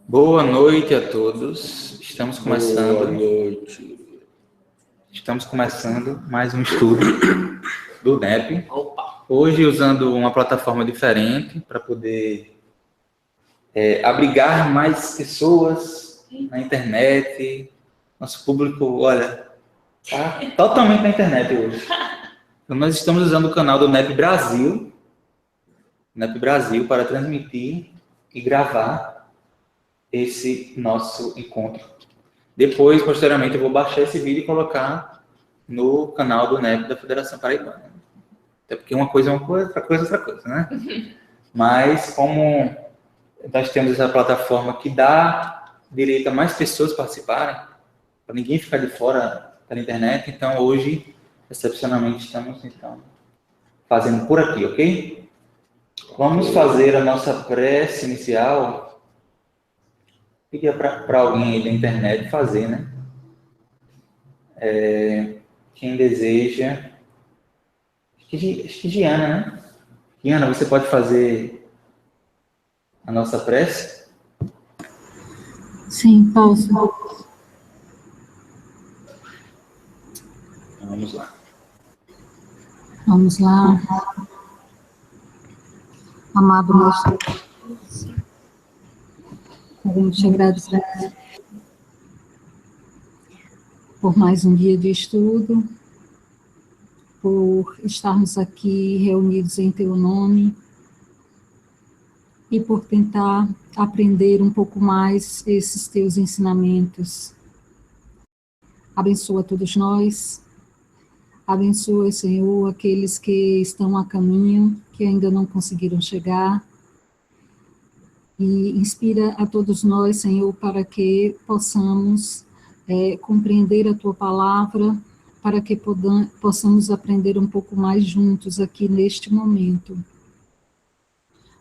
Boa noite a todos. Estamos começando. Boa noite. Estamos começando mais um estudo do NEP. Hoje usando uma plataforma diferente para poder abrigar mais pessoas na internet. Nosso público, olha, está totalmente na internet hoje. Então, nós estamos usando o canal do NEP Brasil, para transmitir e gravar esse nosso encontro. Depois, posteriormente, eu vou baixar esse vídeo e colocar no canal do NEP da Federação Paraibana. Até porque uma coisa é uma coisa, outra coisa é outra coisa, né? Mas como nós temos essa plataforma que dá direito a mais pessoas participarem, para ninguém ficar de fora da internet, então hoje, excepcionalmente, estamos fazendo por aqui, ok? Vamos fazer a nossa prece inicial. Pedir para alguém aí da internet fazer, né? Quem deseja... Acho que Giana, né? Giana, você pode fazer a nossa prece? Sim, posso. Então, vamos lá. Vamos lá. Amado Mestre, queremos te agradecer por mais um dia de estudo, por estarmos aqui reunidos em teu nome e por tentar aprender um pouco mais esses teus ensinamentos. Abençoa todos nós. Abençoa, Senhor, aqueles que estão a caminho, que ainda não conseguiram chegar. E inspira a todos nós, Senhor, para que possamos compreender a Tua palavra, para que possamos aprender um pouco mais juntos aqui neste momento.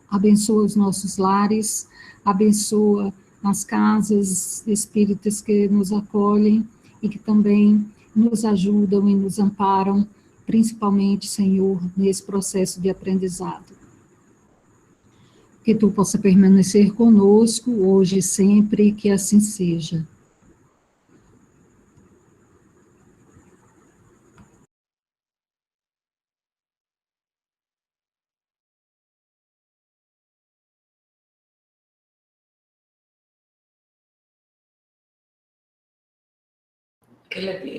Abençoa os nossos lares, abençoa as casas espíritas que nos acolhem e que também nos ajudam e nos amparam, principalmente, Senhor, nesse processo de aprendizado. Que Tu possa permanecer conosco, hoje e sempre, que assim seja.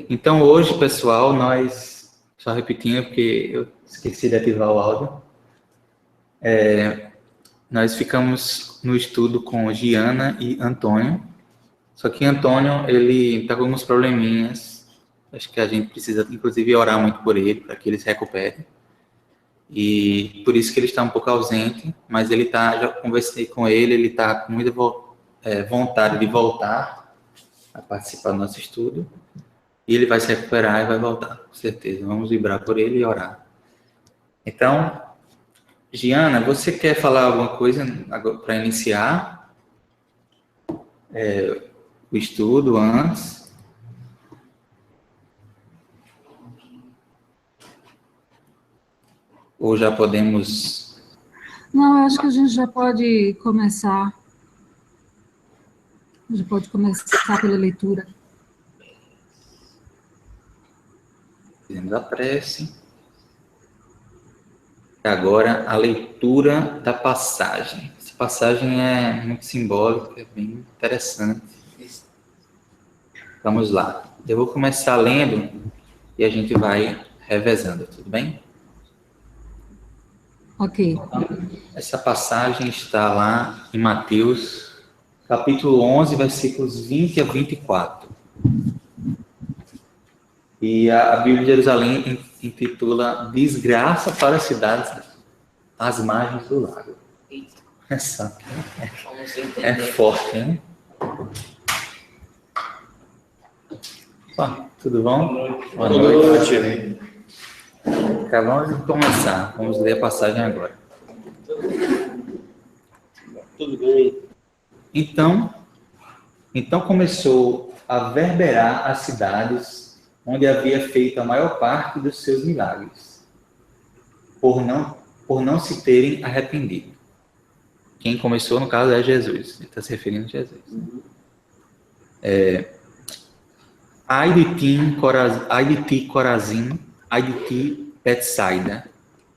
Então hoje, pessoal, nós, só repetindo porque eu esqueci de ativar o áudio, nós ficamos no estudo com Giana e Antônio, só que Antônio, ele está com alguns probleminhas, acho que a gente precisa, inclusive, orar muito por ele, para que ele se recupere, e por isso que ele está um pouco ausente, mas ele está, já conversei com ele está com muita vontade de voltar a participar do nosso estudo, e ele vai se recuperar e vai voltar, com certeza. Vamos vibrar por ele e orar. Então, Giana, você quer falar alguma coisa para iniciar o estudo antes? Ou já podemos... Não, eu acho que a gente já pode começar. Já pode começar pela leitura. Fizemos a prece. E agora a leitura da passagem. Essa passagem é muito simbólica, é bem interessante. Vamos lá. Eu vou começar lendo e a gente vai revezando, tudo bem? Ok. Essa passagem está lá em Mateus, capítulo 11, versículos 20 a 24. E a Bíblia de Jerusalém intitula Desgraça para as cidades às margens do lago. Essa é forte, né? Tudo bom? Boa noite. Acabamos de começar. Vamos ler a passagem agora. Tudo bem. Então começou a verberar as cidades onde havia feito a maior parte dos seus milagres, por não se terem arrependido. Quem começou, no caso, é Jesus. Ele está se referindo a Jesus. Ai de ti, Corazim, ai de ti, Betsaida,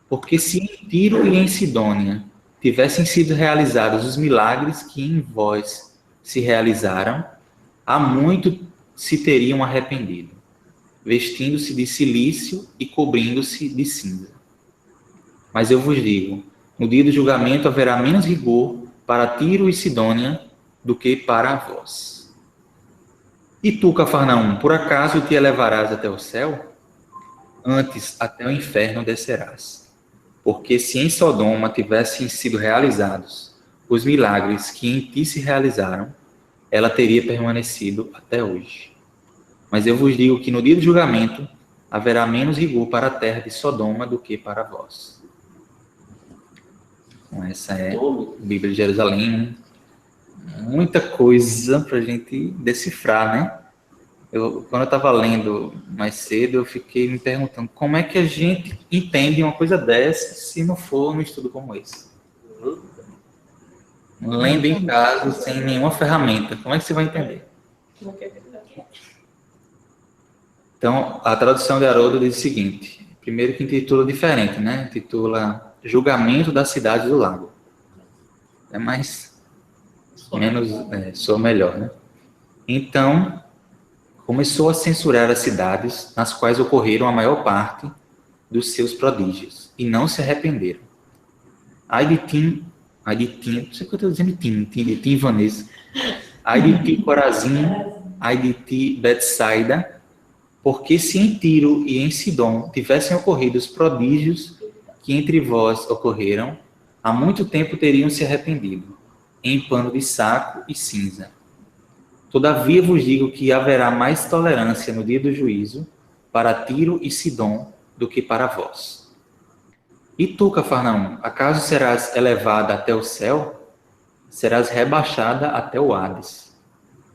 porque se em Tiro e em Sidônia tivessem sido realizados os milagres que em vós se realizaram, há muito se teriam arrependido, vestindo-se de cilício e cobrindo-se de cinza. Mas eu vos digo, no dia do julgamento haverá menos rigor para Tiro e Sidônia do que para vós. E tu, Cafarnaum, por acaso te elevarás até o céu? Antes até o inferno descerás. Porque se em Sodoma tivessem sido realizados os milagres que em ti se realizaram, ela teria permanecido até hoje. Mas eu vos digo que no dia do julgamento haverá menos rigor para a terra de Sodoma do que para vós. Então, essa é a Bíblia de Jerusalém. Muita coisa para a gente decifrar, né? Quando eu estava lendo mais cedo, eu fiquei me perguntando como é que a gente entende uma coisa dessa se não for num estudo como esse. Lendo em casa, sem nenhuma ferramenta, como é que você vai entender? Então, a tradução de Haroldo diz o seguinte, primeiro que intitula diferente, né? Intitula Julgamento da Cidade do Lago. É mais, menos, soa melhor, né? Então, começou a censurar as cidades nas quais ocorreram a maior parte dos seus prodígios, e não se arrependeram. Ai de ti, não sei o que eu estou dizendo, de Tim, Vanessa. Ai de ti, Corazim, ai de ti, Betsaida, porque se em Tiro e em Sidom tivessem ocorrido os prodígios que entre vós ocorreram, há muito tempo teriam se arrependido, em pano de saco e cinza. Todavia vos digo que haverá mais tolerância no dia do juízo para Tiro e Sidom do que para vós. E tu, Cafarnaum, acaso serás elevada até o céu? Serás rebaixada até o Hades.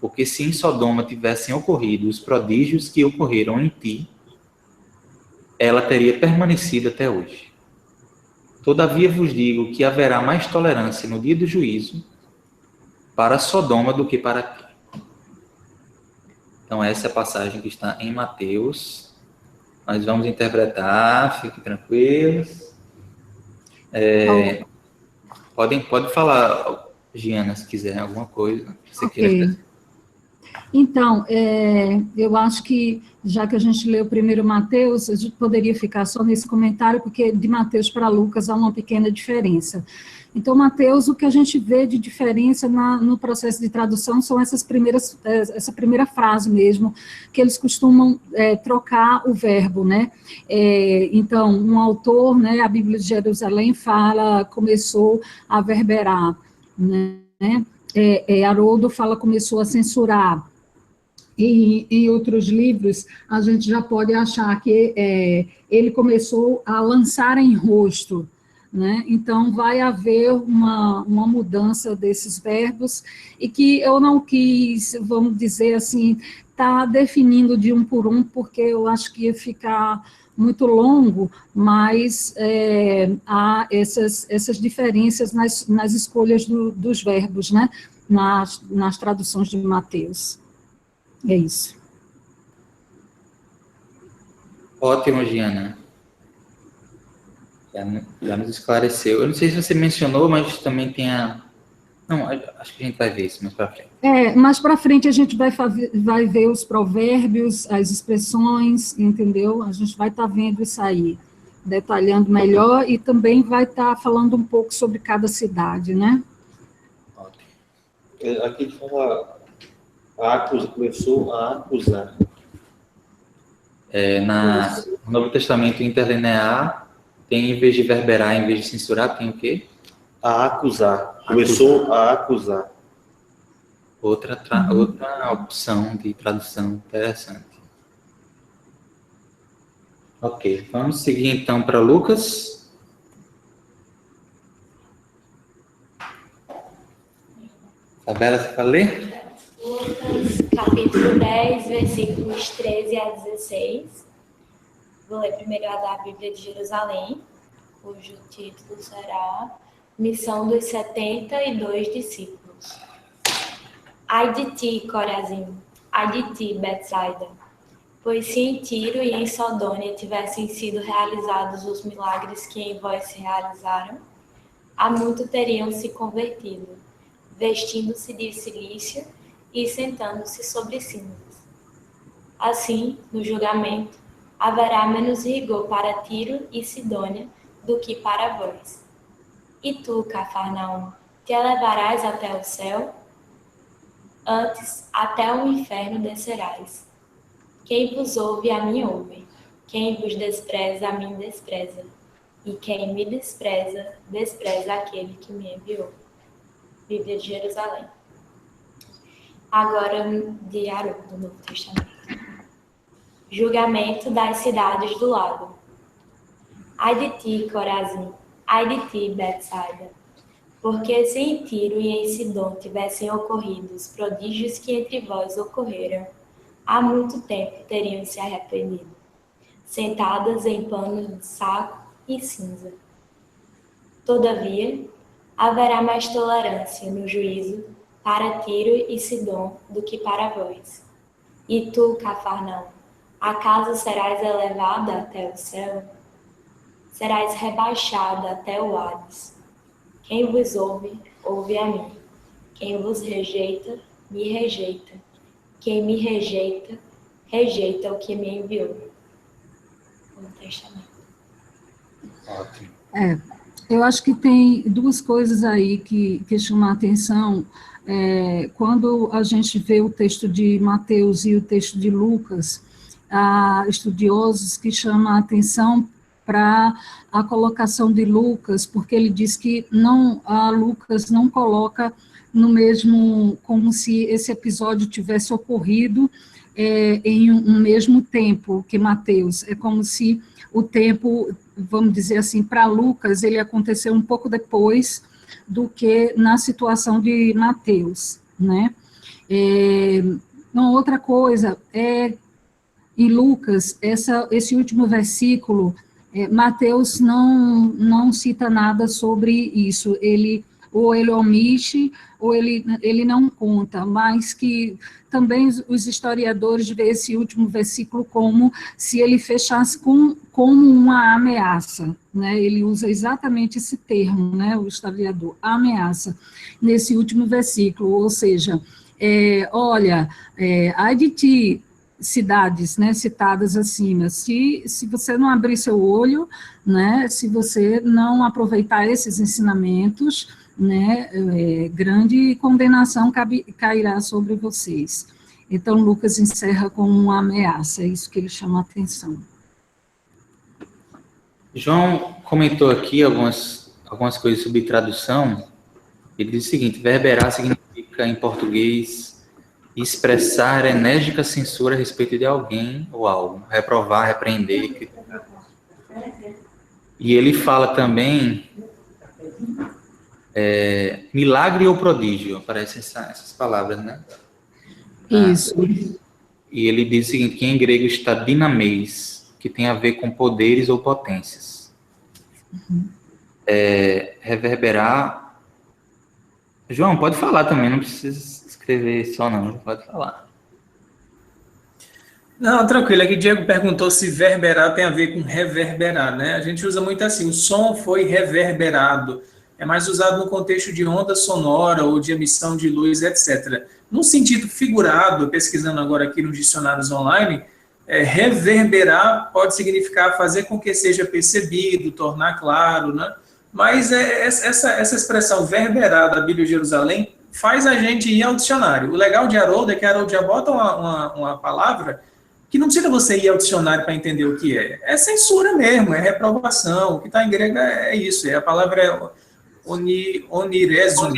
Porque se em Sodoma tivessem ocorrido os prodígios que ocorreram em ti, ela teria permanecido até hoje. Todavia vos digo que haverá mais tolerância no dia do juízo para Sodoma do que para ti. Então, essa é a passagem que está em Mateus. Nós vamos interpretar, fiquem tranquilos. Pode falar, Giana, se quiser alguma coisa. Ok. Então, eu acho que, já que a gente leu primeiro Mateus, a gente poderia ficar só nesse comentário, porque de Mateus para Lucas há uma pequena diferença. Então, Mateus, o que a gente vê de diferença no processo de tradução são essa primeira frase mesmo, que eles costumam trocar o verbo, né? Então, um autor, né, a Bíblia de Jerusalém fala, começou a verberar, né? Haroldo fala, começou a censurar. E em outros livros, a gente já pode achar que ele começou a lançar em rosto, né? Então, vai haver uma mudança desses verbos, e que eu não quis, vamos dizer assim, tá definindo de um por um, porque eu acho que ia ficar muito longo, mas há essas diferenças nas escolhas dos verbos, né? Nas traduções de Mateus. É isso. Ótimo, Giana. Já nos esclareceu. Eu não sei se você mencionou, mas também tem a... Não, acho que a gente vai ver isso mais para frente. Mais para frente a gente vai ver os provérbios, as expressões, entendeu? A gente vai estar vendo isso aí, detalhando melhor, e também vai estar falando um pouco sobre cada cidade, né? Ótimo. Aqui ele fala, começou a acusar. No Novo Testamento interlinear, tem, em vez de verberar, em vez de censurar, tem o quê? A acusar. Começou a acusar. Outra opção de tradução interessante. Ok, vamos seguir então para Lucas. Isabela, você vai ler? Lucas, capítulo 10, versículos 13 a 16. Vou ler primeiro a da Bíblia de Jerusalém, cujo título será Missão dos 72 discípulos. Ai de ti, Corazim, ai de ti, Betsaida, pois se em Tiro e em Sodônia tivessem sido realizados os milagres que em vós se realizaram, há muito teriam se convertido, vestindo-se de cilício e sentando-se sobre cinzas. Assim, no julgamento, haverá menos rigor para Tiro e Sidônia do que para vós. E tu, Cafarnaum, te elevarás até o céu? Antes, até o inferno descerás. Quem vos ouve, a mim ouve. Quem vos despreza, a mim despreza. E quem me despreza, despreza aquele que me enviou. Bíblia de Jerusalém. Agora, de Haroldo, do Novo Testamento. Julgamento das cidades do lago. Ai de ti, Corazim, ai de ti, Betsaida, porque se em Tiro e em Sidom tivessem ocorrido os prodígios que entre vós ocorreram, há muito tempo teriam se arrependido, sentadas em panos de saco e cinza. Todavia, haverá mais tolerância no juízo para Tiro e Sidom do que para vós. E tu, Cafarnaum, acaso serás elevada até o céu? Serás rebaixada até o Hades. Quem vos ouve, ouve a mim. Quem vos rejeita, me rejeita. Quem me rejeita, rejeita o que me enviou. Novo Testamento. Ótimo. Eu acho que tem duas coisas aí que chamam a atenção. Quando a gente vê o texto de Mateus e o texto de Lucas, há estudiosos que chamam a atenção para a colocação de Lucas, porque ele diz que Lucas não coloca no mesmo, como se esse episódio tivesse ocorrido em um mesmo tempo que Mateus. É como se o tempo, vamos dizer assim, para Lucas, ele aconteceu um pouco depois do que na situação de Mateus, né? Uma outra coisa em Lucas, esse último versículo, Mateus não cita nada sobre isso, ou ele omite, ou ele não conta, mas que também os historiadores veem esse último versículo como se ele fechasse como uma ameaça, né? Ele usa exatamente esse termo, né, o historiador, ameaça, nesse último versículo, ou seja, ai de ti, cidades, né, citadas acima, se você não abrir seu olho, né, se você não aproveitar esses ensinamentos, né, grande condenação cairá sobre vocês. Então, Lucas encerra com uma ameaça, é isso que ele chama a atenção. João comentou aqui algumas coisas sobre tradução. Ele diz o seguinte: verberar significa, em português, expressar enérgica censura a respeito de alguém ou algo, reprovar, repreender, criticar. E ele fala também milagre ou prodígio, aparecem essas palavras, né? Isso. E ele diz o seguinte, que em grego está dinameis, que tem a ver com poderes ou potências. Reverberar. João, pode falar também, não precisa escrever só não, pode falar. Não, tranquilo, é que o Diego perguntou se verberar tem a ver com reverberar, né? A gente usa muito assim, o som foi reverberado, é mais usado no contexto de onda sonora ou de emissão de luz, etc. No sentido figurado, pesquisando agora aqui nos dicionários online, reverberar pode significar fazer com que seja percebido, tornar claro, né? Mas essa expressão verberar da Bíblia de Jerusalém faz a gente ir ao dicionário. O legal de Haroldo é que Haroldo já bota uma palavra que não precisa você ir ao dicionário para entender o que é. É censura mesmo, é reprovação. O que está em grego é isso. A palavra é onirezo.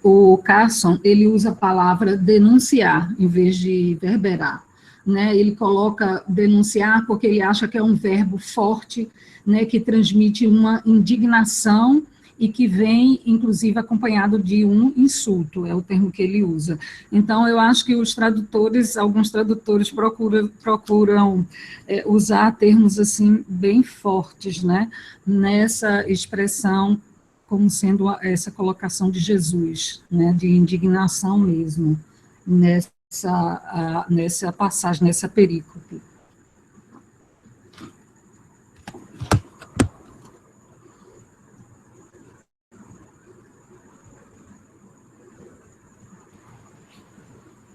O Carson, ele usa a palavra denunciar, em vez de verberar, né? Ele coloca denunciar porque ele acha que é um verbo forte, né, que transmite uma indignação e que vem, inclusive, acompanhado de um insulto, é o termo que ele usa. Então, eu acho que os tradutores, alguns tradutores procuram usar termos, assim, bem fortes, né, nessa expressão, como sendo essa colocação de Jesus, né, de indignação mesmo, nessa passagem, nessa perícope.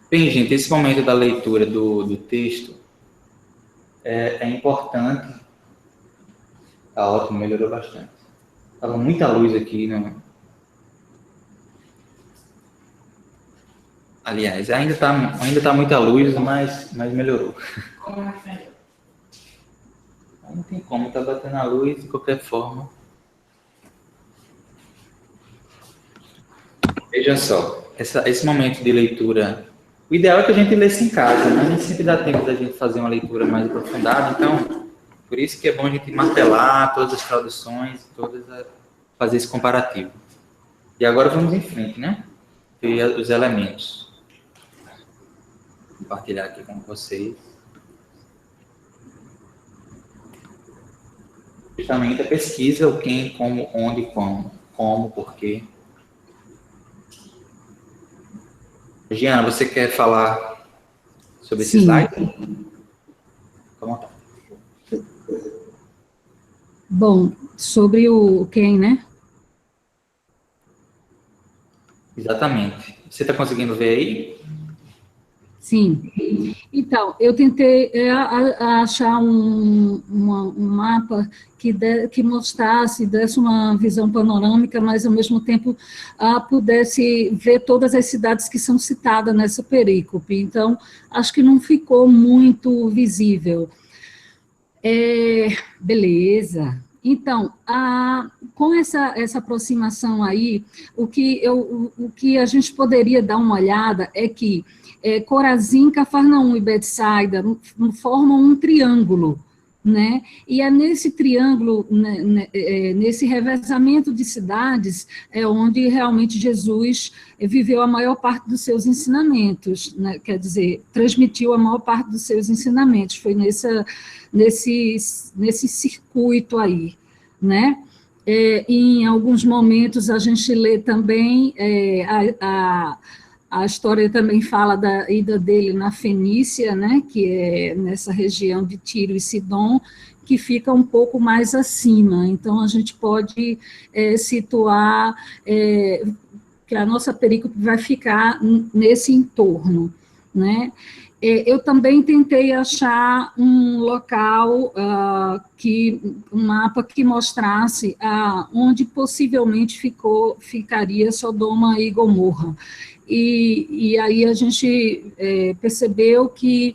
Bem, gente, esse momento da leitura do texto é importante. Tá ótimo, melhorou bastante. Estava muita luz aqui. Aliás, ainda tá muita luz, mas melhorou. Não tem como, tá batendo a luz de qualquer forma. Veja só, esse momento de leitura, o ideal é que a gente lesse em casa, mas nem sempre dá tempo da gente fazer uma leitura mais aprofundada, então, por isso que é bom a gente martelar todas as traduções, fazer esse comparativo. E agora vamos em frente, né? Ver os elementos. Vou compartilhar aqui com vocês. Justamente a pesquisa, o quem, como, onde, como, porquê. Giana, você quer falar sobre esse slide? Como tá? Bom, sobre o quem, né? Exatamente. Você está conseguindo ver aí? Sim. Então, eu tentei achar um mapa que mostrasse, desse uma visão panorâmica, mas, ao mesmo tempo, pudesse ver todas as cidades que são citadas nessa perícope. Então, acho que não ficou muito visível. Beleza. Então, com essa aproximação aí, o que a gente poderia dar uma olhada é que Corazim, Cafarnaum e Betsaida formam um triângulo, né? E é nesse triângulo, nesse revezamento de cidades, é onde realmente Jesus viveu a maior parte dos seus ensinamentos, né? Quer dizer, transmitiu a maior parte dos seus ensinamentos, foi nesse circuito aí, né? Em alguns momentos a gente lê também a história também fala da ida dele na Fenícia, né, que é nessa região de Tiro e Sidom, que fica um pouco mais acima. Então, a gente pode situar que a nossa perícope vai ficar nesse entorno, né? Eu também tentei achar um local, um mapa que mostrasse onde possivelmente ficaria Sodoma e Gomorra. E aí a gente percebeu que,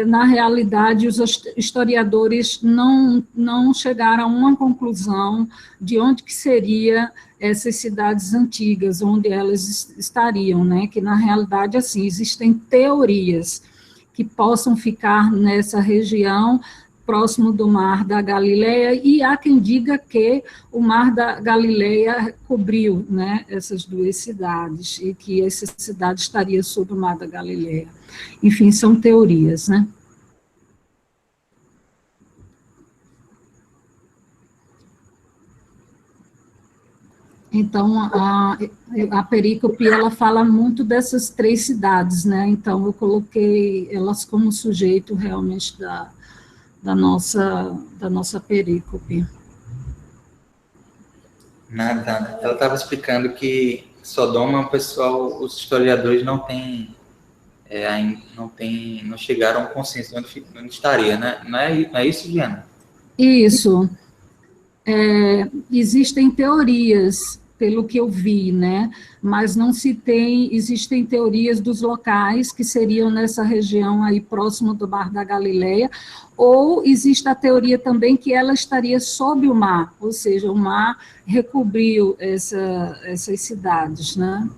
na realidade, os historiadores não chegaram a uma conclusão de onde que seria essas cidades antigas, onde elas estariam, né? Que, na realidade, assim, existem teorias que possam ficar nessa região, próximo do Mar da Galileia, e há quem diga que o Mar da Galileia cobriu, né, essas duas cidades, e que essa cidade estaria sob o Mar da Galileia. Enfim, são teorias, né? Então, a perícope, ela fala muito dessas três cidades, né? Então, eu coloquei elas como sujeito, realmente, da nossa perícope. Nada. Ela estava explicando que Sodoma, o pessoal, os historiadores não chegaram a um consenso onde estaria, né? Não é isso, Diana? Isso. Existem teorias, pelo que eu vi, né? Mas não existem teorias dos locais que seriam nessa região aí próximo do Mar da Galileia, ou existe a teoria também que ela estaria sob o mar, ou seja, o mar recobriu essas cidades, né?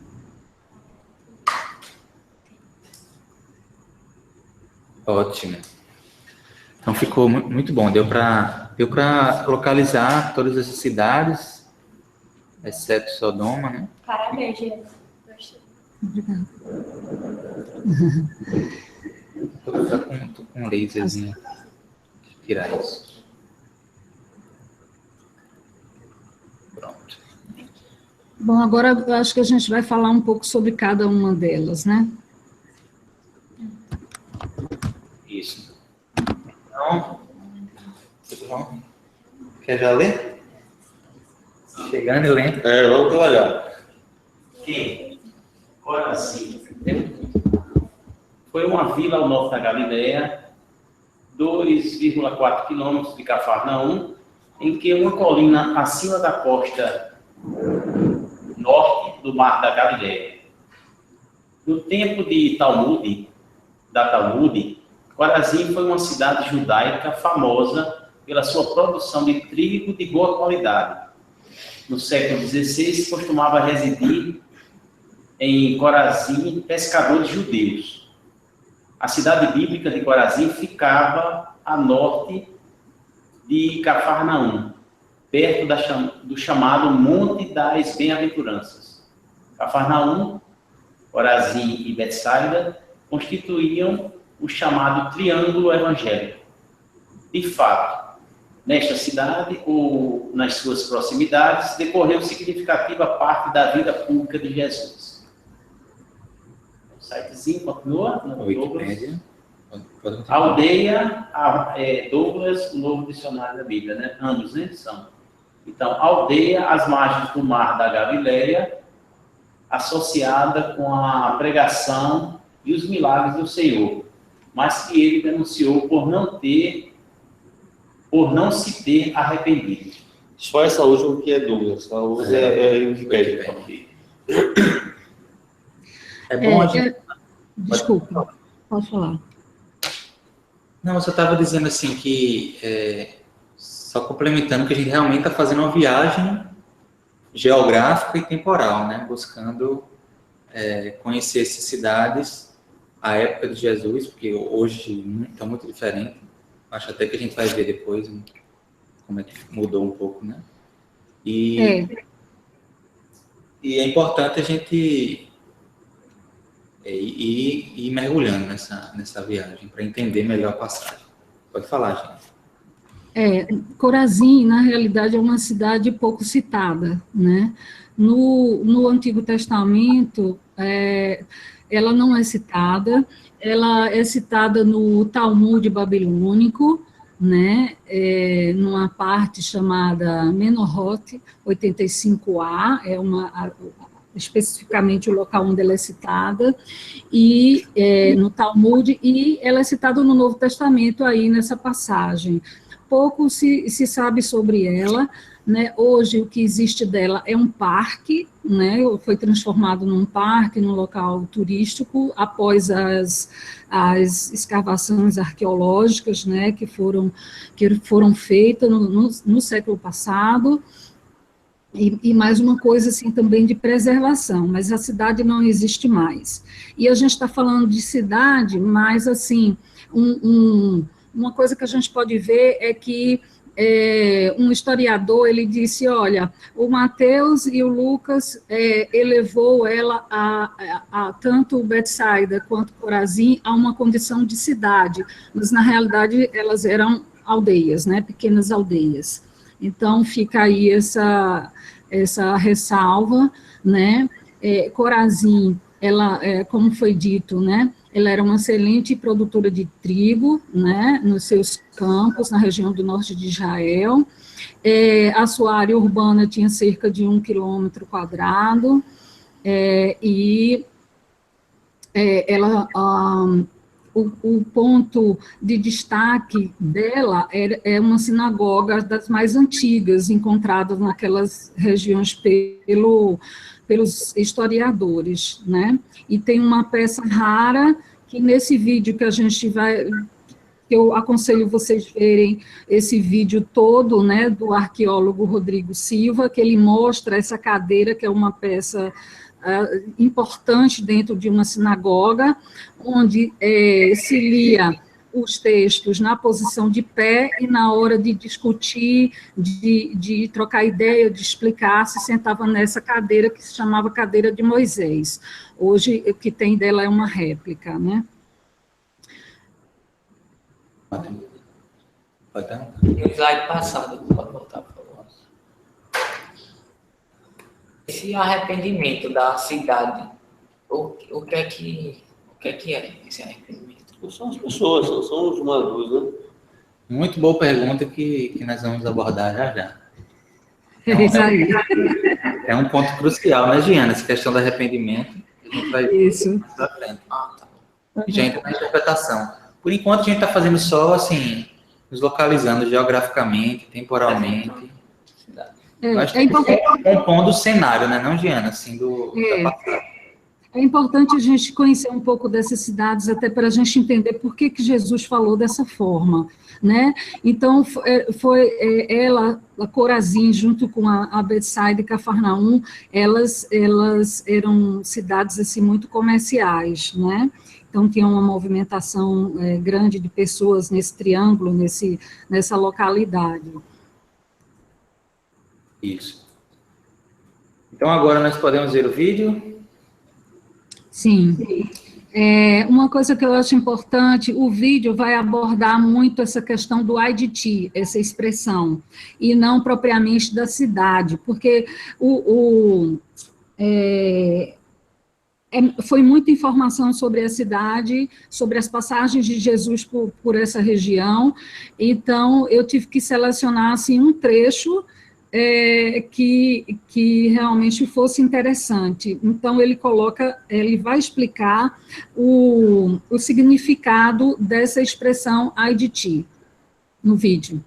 Ótimo. Então ficou muito bom, deu para localizar todas essas cidades exceto Sodoma, né? Parabéns, gente. Gostei. Obrigada. Tô com um laserzinho. Deixa eu tirar isso. Pronto. Bom, agora eu acho que a gente vai falar um pouco sobre cada uma delas, né? Isso. Então, quer já ler? Chegando e lendo. Vamos trabalhar. Que Corazim foi uma vila ao norte da Galileia, 2,4 quilômetros de Cafarnaum, em que uma colina acima da costa norte do Mar da Galileia. No tempo de Talmud, Corazim foi uma cidade judaica famosa pela sua produção de trigo de boa qualidade. No século XVI, costumava residir em Corazim pescadores judeus. A cidade bíblica de Corazim ficava a norte de Cafarnaum, perto do chamado Monte das Bem-aventuranças. Cafarnaum, Corazim e Betsaida constituíam o chamado Triângulo Evangélico. De fato, nesta cidade ou nas suas proximidades, decorreu significativa parte da vida pública de Jesus. O sitezinho continua. Wikipédia. Aldeia, Douglas, o novo dicionário da Bíblia, né? Ambos, né? São. Então, aldeia às margens do Mar da Galileia, associada com a pregação e os milagres do Senhor, mas que ele denunciou por não se ter arrependido. Só essa última que é Douglas, a outra é Wikipédia. É bom a gente... Desculpa, pode falar. Não, eu só estava dizendo assim que, só complementando, que a gente realmente está fazendo uma viagem geográfica e temporal, né? Buscando conhecer essas cidades à época de Jesus, porque hoje está muito diferente. Acho até que a gente vai ver depois como é que mudou um pouco, né? E é importante a gente ir mergulhando nessa viagem para entender melhor a passagem. Pode falar, gente. Corazim, na realidade, é uma cidade pouco citada, né? No Antigo Testamento, ela não é citada, ela é citada no Talmud babilônico, né? Numa parte chamada Menorot 85a, especificamente o local onde ela é citada, e no Talmud, e ela é citada no Novo Testamento aí nessa passagem. Pouco se sabe sobre ela, né? Hoje o que existe dela é um parque, né? Foi transformado num parque, num local turístico, após as escavações arqueológicas, né? que foram feitas no século passado. E mais uma coisa assim também de preservação, mas a cidade não existe mais. E a gente está falando de cidade, mas assim, uma coisa que a gente pode ver é que um historiador, ele disse, olha, o Mateus e o Lucas elevou ela a tanto Betsaida quanto Corazim a uma condição de cidade, mas na realidade elas eram aldeias, né, pequenas aldeias. Então, fica aí essa ressalva, né? Corazim, ela, como foi dito, né? Ela era uma excelente produtora de trigo, né? Nos seus campos, na região do norte de Israel. A sua área urbana tinha cerca de 1 quilômetro quadrado, e ela... O ponto de destaque dela é uma sinagoga das mais antigas, encontradas naquelas regiões pelos historiadores, né? E tem uma peça rara, que nesse vídeo que a gente eu aconselho vocês verem esse vídeo todo, né, do arqueólogo Rodrigo Silva, que ele mostra essa cadeira, que é uma peça importante dentro de uma sinagoga, onde se lia os textos na posição de pé e na hora de discutir, de trocar ideia, de explicar, se sentava nessa cadeira que se chamava cadeira de Moisés. Hoje, o que tem dela é uma réplica, né? Pode dar? E o slide passado, pode voltar, por favor. Esse arrependimento da cidade, o que é que é esse arrependimento? Não são as pessoas, são os humanos, né? Muito boa pergunta que nós vamos abordar já já. É isso aí. É um ponto crucial, né, Giana? Essa questão do arrependimento. A gente vai Isso. mais pra frente. Ah, tá bom. E já entra na interpretação. Por enquanto, a gente está fazendo só, assim, nos localizando geograficamente, temporalmente. Mas É importante. compondo o cenário, né, não, Giana? Assim, da passagem. É importante a gente conhecer um pouco dessas cidades, até para a gente entender por que Jesus falou dessa forma, né? Então, ela, a Corazim, junto com a Betsaida e Cafarnaum, elas eram cidades, assim, muito comerciais, né? Então, tinha uma movimentação grande de pessoas nesse triângulo, nessa localidade. Isso. Então, agora nós podemos ver o vídeo. Sim. Uma coisa que eu acho importante, o vídeo vai abordar muito essa questão do IDT, essa expressão, e não propriamente da cidade, porque foi muita informação sobre a cidade, sobre as passagens de Jesus por essa região, então eu tive que selecionar assim, um trecho que realmente fosse interessante. Então, ele vai explicar o significado dessa expressão IDT no vídeo.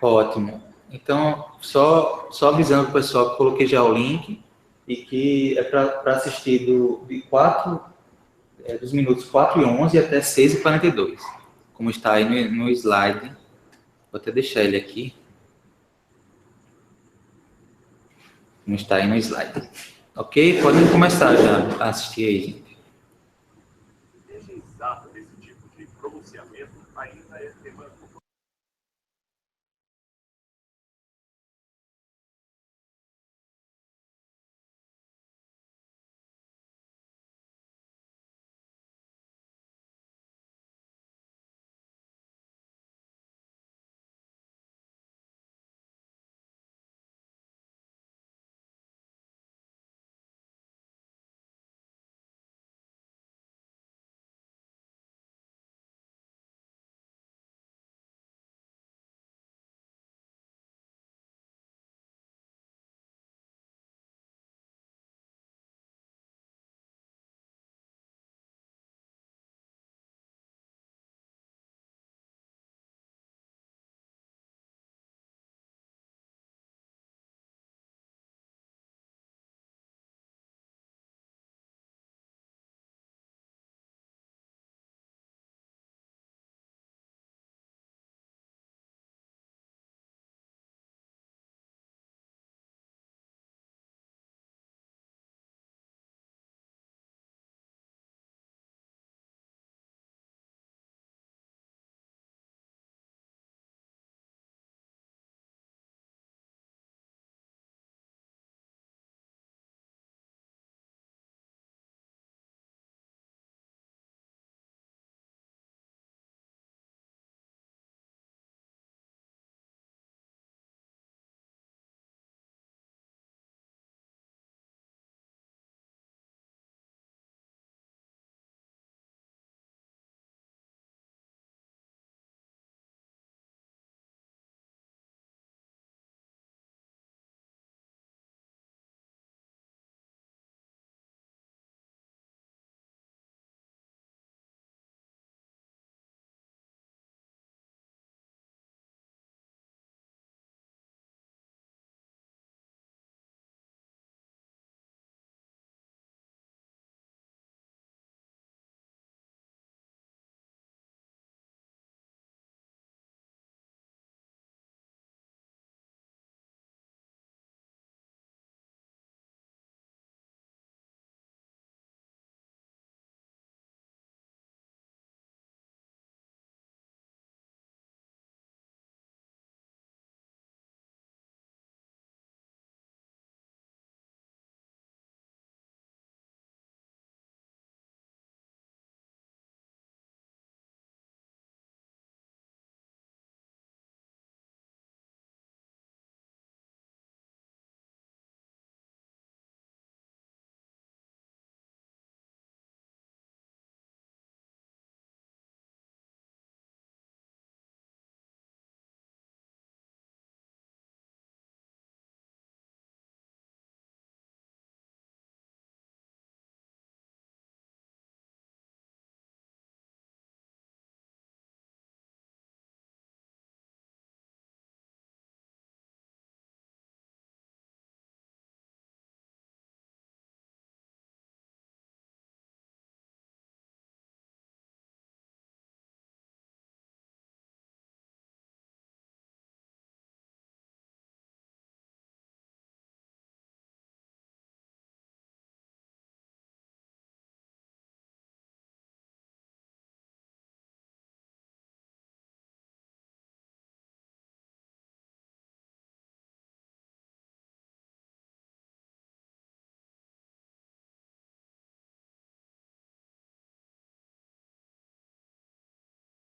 Ótimo. Então, só avisando o pessoal que coloquei já o link e que é para assistir dos minutos 4:11 até 6:42, como está aí no slide. Vou até deixar ele aqui. Como está aí no slide. Ok? Podem começar já a assistir aí, gente. Exato desse tipo de pronunciamento ainda é tema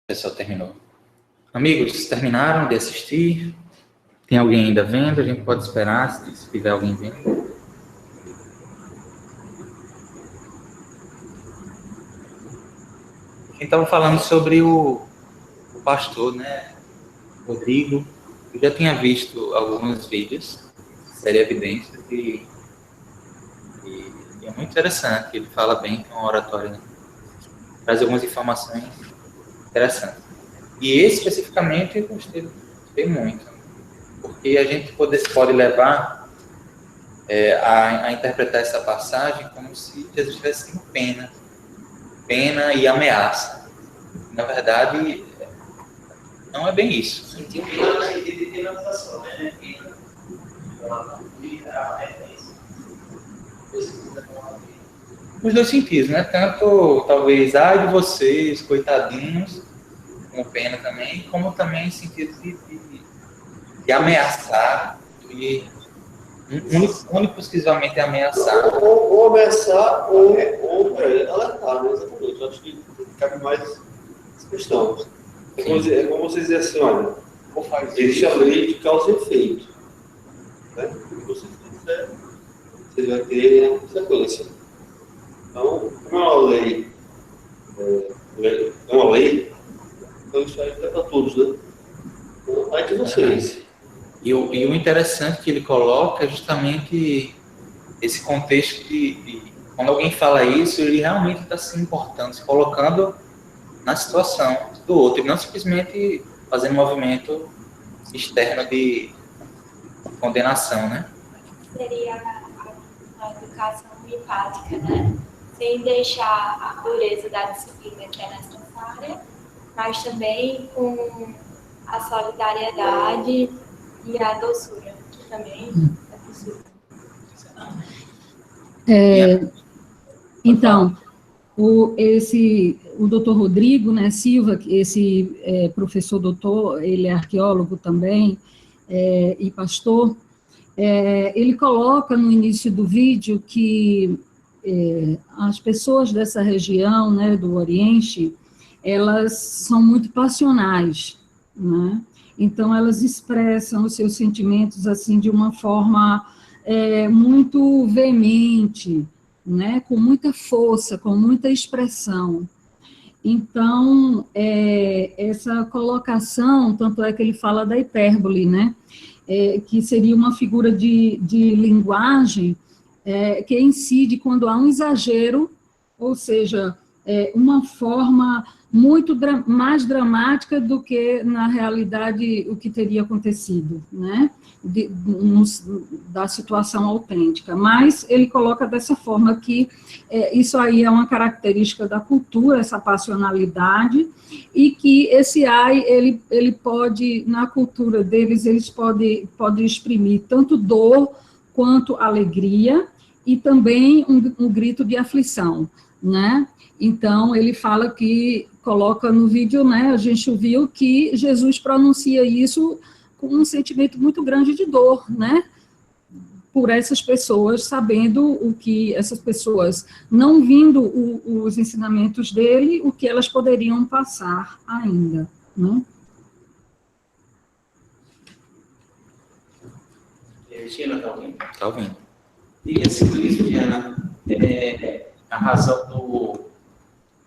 pessoal terminou. Amigos, terminaram de assistir? Tem alguém ainda vendo? A gente pode esperar, se tiver alguém vendo. A gente estava falando sobre o pastor, né, Rodrigo. Eu já tinha visto alguns vídeos, série Evidências, e é muito interessante. Ele fala bem, tem uma oratória, né? Traz algumas informações interessantes. E esse, especificamente, eu gostei muito, porque a gente pode levar a interpretar essa passagem como se Jesus estivesse tendo pena e ameaça. Na verdade, não é bem isso. Sentiu pena no sentido de penalização, né? Nos dois sentidos, né? Tanto, talvez, ai de vocês, coitadinhos, com pena também, como também em sentido de ameaçar, e único exclusivamente ameaçar. Ou ameaçar, ou alertar, né? Exatamente. Eu acho que cabe mais essa questão. É como você dizer assim, olha, existe a lei de causa e efeito. Né? O que você fizer, você vai ter a consequência. Então, como é uma lei, então isso aí é para todos, né? Então, aí de vocês. E o interessante que ele coloca é justamente esse contexto de quando alguém fala isso, ele realmente está se importando, se colocando na situação do outro, e não simplesmente fazendo um movimento externo de condenação, né? Seria a educação empática, né? Sem deixar a dureza da disciplina que é necessária, mas também com a solidariedade e a doçura, que também é possível. Então, o doutor Rodrigo, né, Silva, esse professor doutor, ele é arqueólogo também, e pastor, ele coloca no início do vídeo que as pessoas dessa região, né, do Oriente, elas são muito passionais, né? Então elas expressam os seus sentimentos assim de uma forma muito veemente, né, com muita força, com muita expressão. Então, essa colocação, tanto é que ele fala da hipérbole, né, que seria uma figura de linguagem que incide quando há um exagero, ou seja, uma forma muito mais dramática do que, na realidade, o que teria acontecido, né, da situação autêntica. Mas ele coloca dessa forma que isso aí é uma característica da cultura, essa passionalidade, e que esse ai, ele pode, na cultura deles, eles podem exprimir tanto dor quanto alegria, e também um grito de aflição, né? Então, ele fala que, coloca no vídeo, né, a gente viu que Jesus pronuncia isso com um sentimento muito grande de dor, né, por essas pessoas, sabendo o que essas pessoas, não vindo os ensinamentos dele, o que elas poderiam passar ainda, né. Sheila, está ouvindo? Está ouvindo. E assim, isso, Diana, a razão do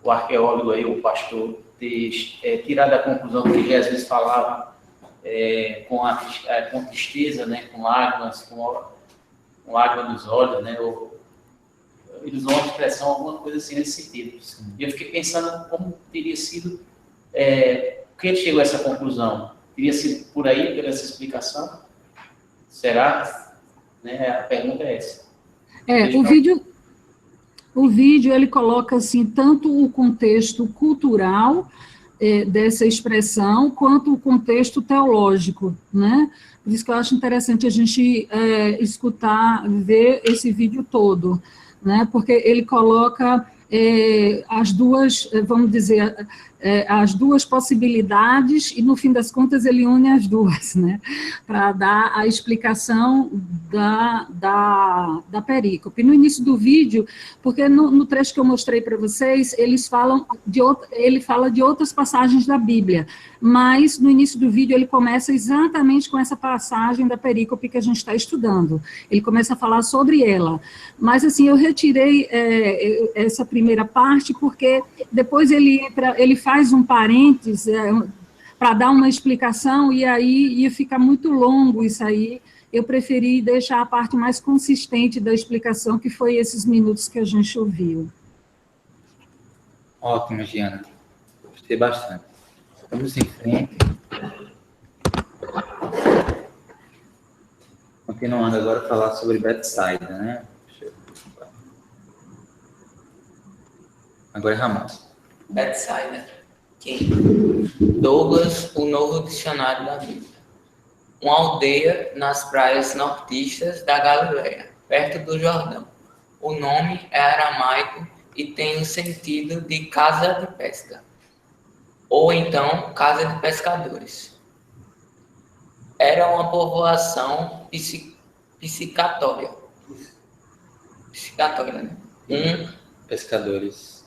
arqueólogo aí, o pastor, ter tirado a conclusão que Jesus falava com tristeza, né, com lágrimas, com lágrima nos olhos, né, eles usam uma expressão, alguma coisa assim nesse sentido. E eu fiquei pensando como teria sido, por que ele chegou a essa conclusão? Teria sido por aí, por essa explicação? Será? Né, a pergunta é essa. O vídeo, ele coloca, assim, tanto o contexto cultural dessa expressão, quanto o contexto teológico, né? Por isso que eu acho interessante a gente escutar, ver esse vídeo todo, né? Porque ele coloca as duas, vamos dizer, as duas possibilidades e, no fim das contas, ele une as duas, né, para dar a explicação da perícope. No início do vídeo, porque no trecho que eu mostrei para vocês, ele fala de outras passagens da Bíblia, mas no início do vídeo ele começa exatamente com essa passagem da perícope que a gente está estudando. Ele começa a falar sobre ela. Mas, assim, eu retirei essa primeira parte porque depois ele faz um parênteses para dar uma explicação, e aí ia ficar muito longo isso aí. Eu preferi deixar a parte mais consistente da explicação, que foi esses minutos que a gente ouviu. Ótimo, Giana. Gostei bastante. Vamos em frente. Continuando agora a falar sobre Betsaida, né? Agora é Ramon. Betsaida. Quem? Douglas, o Novo Dicionário da Bíblia. Uma aldeia nas praias nortistas da Galileia, perto do Jordão. O nome é aramaico e tem o sentido de casa de pesca, ou então casa de pescadores. Era uma povoação piscatória, né? Pescadores.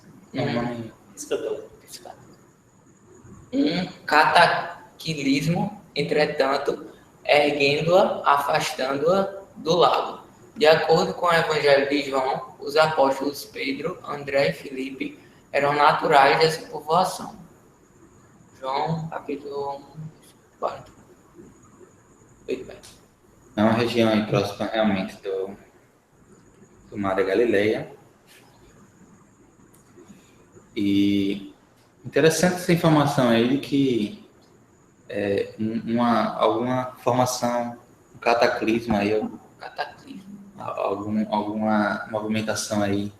Um cataquilismo, entretanto, erguendo-a, afastando-a do lago. De acordo com o Evangelho de João, os apóstolos Pedro, André e Filipe eram naturais dessa povoação. João, capítulo 40. Muito bem. É uma região aí próxima realmente do Mar da Galileia. E interessante essa informação aí de que alguma formação, um cataclismo aí, alguma movimentação aí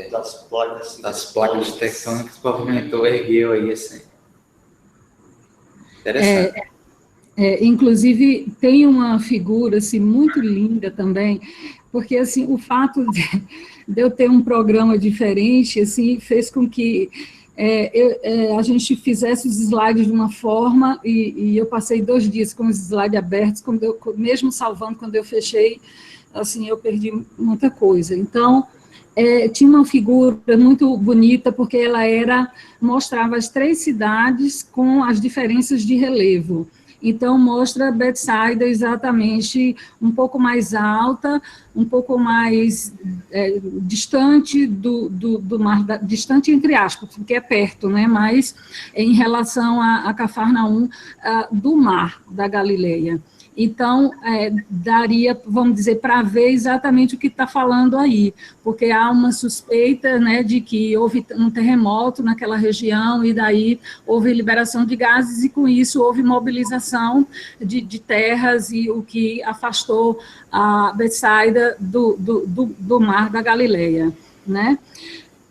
das placas tectônicas movimentou, ergueu aí assim. Interessante. Inclusive, tem uma figura assim, muito linda também, porque assim, o fato de eu ter um programa diferente assim, fez com que a gente fizesse os slides de uma forma, e eu passei 2 dias com os slides abertos, mesmo salvando, quando eu fechei, assim, eu perdi muita coisa. Então, tinha uma figura muito bonita, porque ela mostrava as 3 cidades com as diferenças de relevo. Então, mostra Betsaida exatamente um pouco mais alta, um pouco mais distante do mar, distante entre aspas, porque é perto, né? Mas em relação a Cafarnaum, do mar da Galileia. Então, daria, vamos dizer, para ver exatamente o que está falando aí, porque há uma suspeita, né, de que houve um terremoto naquela região, e daí houve liberação de gases, e com isso houve mobilização de terras, e o que afastou a Betsaida do mar da Galileia, né?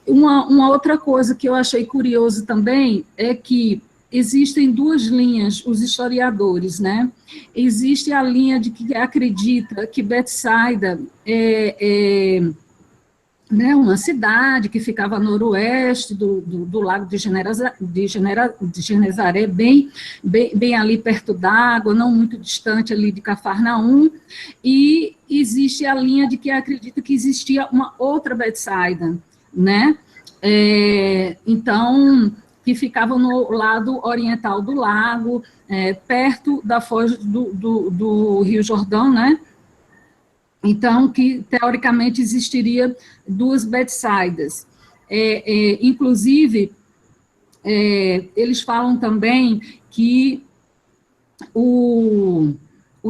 Uma outra coisa que eu achei curioso também é que existem 2 linhas, os historiadores, né? Existe a linha de que acredita que Betsaida né, uma cidade que ficava a noroeste do lago de Genezaré, bem ali perto d'água, não muito distante ali de Cafarnaum, e existe a linha de que acredita que existia uma outra Betsaida, né? Então, que ficava no lado oriental do lago, perto da foz do Rio Jordão, né? Então, que teoricamente existiria 2 Betsaidas. Inclusive, eles falam também que o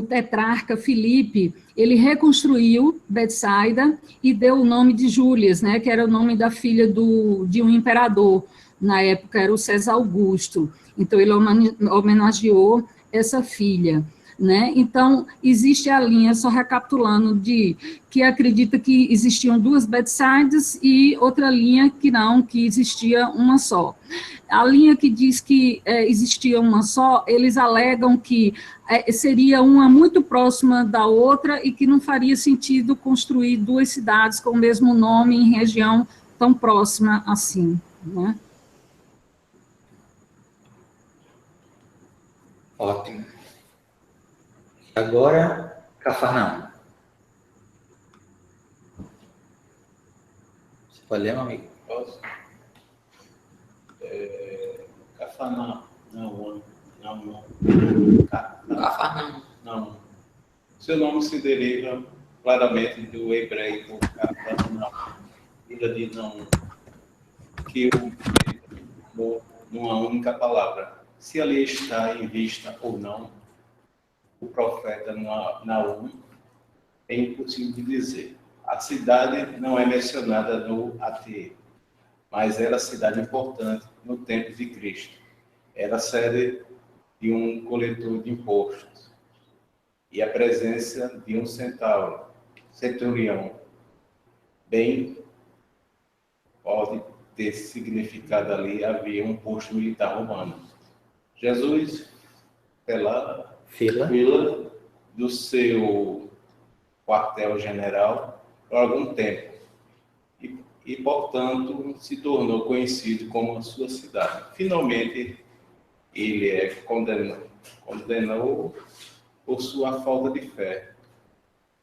tetrarca Filipe, ele reconstruiu Betsaida e deu o nome de Júlias, né, que era o nome da filha de um imperador. Na época era o César Augusto, então ele homenageou essa filha, né? Então, existe a linha, só recapitulando, que acredita que existiam 2 Betsaidas, e outra linha que não, que existia uma só. A linha que diz que existia uma só, eles alegam que seria uma muito próxima da outra, e que não faria sentido construir 2 cidades com o mesmo nome em região tão próxima assim, né? Ótimo. Agora, Cafarnaum. Você pode ler, meu amigo? Posso? Cafarnaum. Não. Cafarnaum. Não. Seu nome se deriva claramente do hebraico Cafarnaum, vila de não, que numa única palavra. Se ali está em vista ou não, o profeta Naum, é impossível de dizer. A cidade não é mencionada no AT, mas era cidade importante no tempo de Cristo. Era sede de um coletor de impostos e a presença de um centurião. Bem, pode ter significado ali, havia um posto militar romano. Jesus, pela Fila. do seu quartel-general por algum tempo e, portanto, se tornou conhecido como a sua cidade. Finalmente, ele é condenou por sua falta de fé,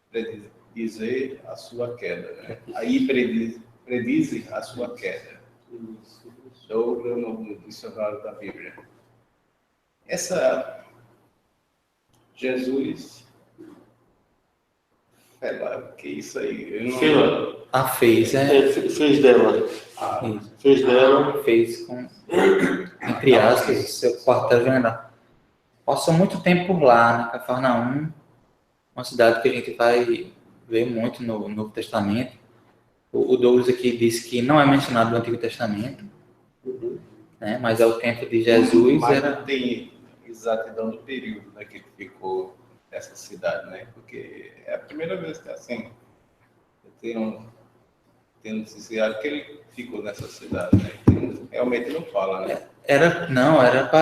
predizer a sua queda. Né? Aí predize a sua queda. Sobre no dicionário da Bíblia. Essa Jesus, sei lá, que isso aí? Fez, Fez dela. Fez dela. Fez com, entre aspas, o seu quartel-general. Passou muito tempo por lá, né? Cafarnaum, uma cidade que a gente vai ver muito no Novo Testamento. O Douglas aqui disse que não é mencionado no Antigo Testamento, né? Mas ao tempo de Jesus mas era... não tem exatidão do período, né, que ficou essa cidade, né? Porque é a primeira vez que assim, tem noticiário que ele ficou nessa cidade, né? Realmente não fala, né?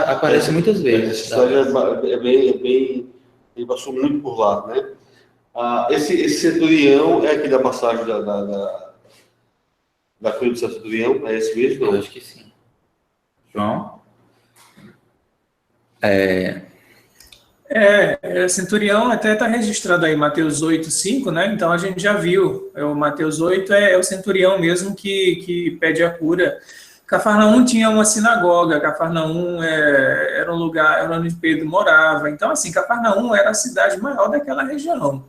Aparece muitas vezes. Essa história ele passou muito por lá, né? Esse centurião é aqui da passagem da Cruz do Centurião, é esse mesmo? Eu acho que sim. João? Centurião até está registrado aí, Mateus 8:5, né? Então a gente já viu. O Mateus 8 é o centurião mesmo que pede a cura. Cafarnaum tinha uma sinagoga, Cafarnaum era um lugar, era onde Pedro morava. Então, assim, Cafarnaum era a cidade maior daquela região.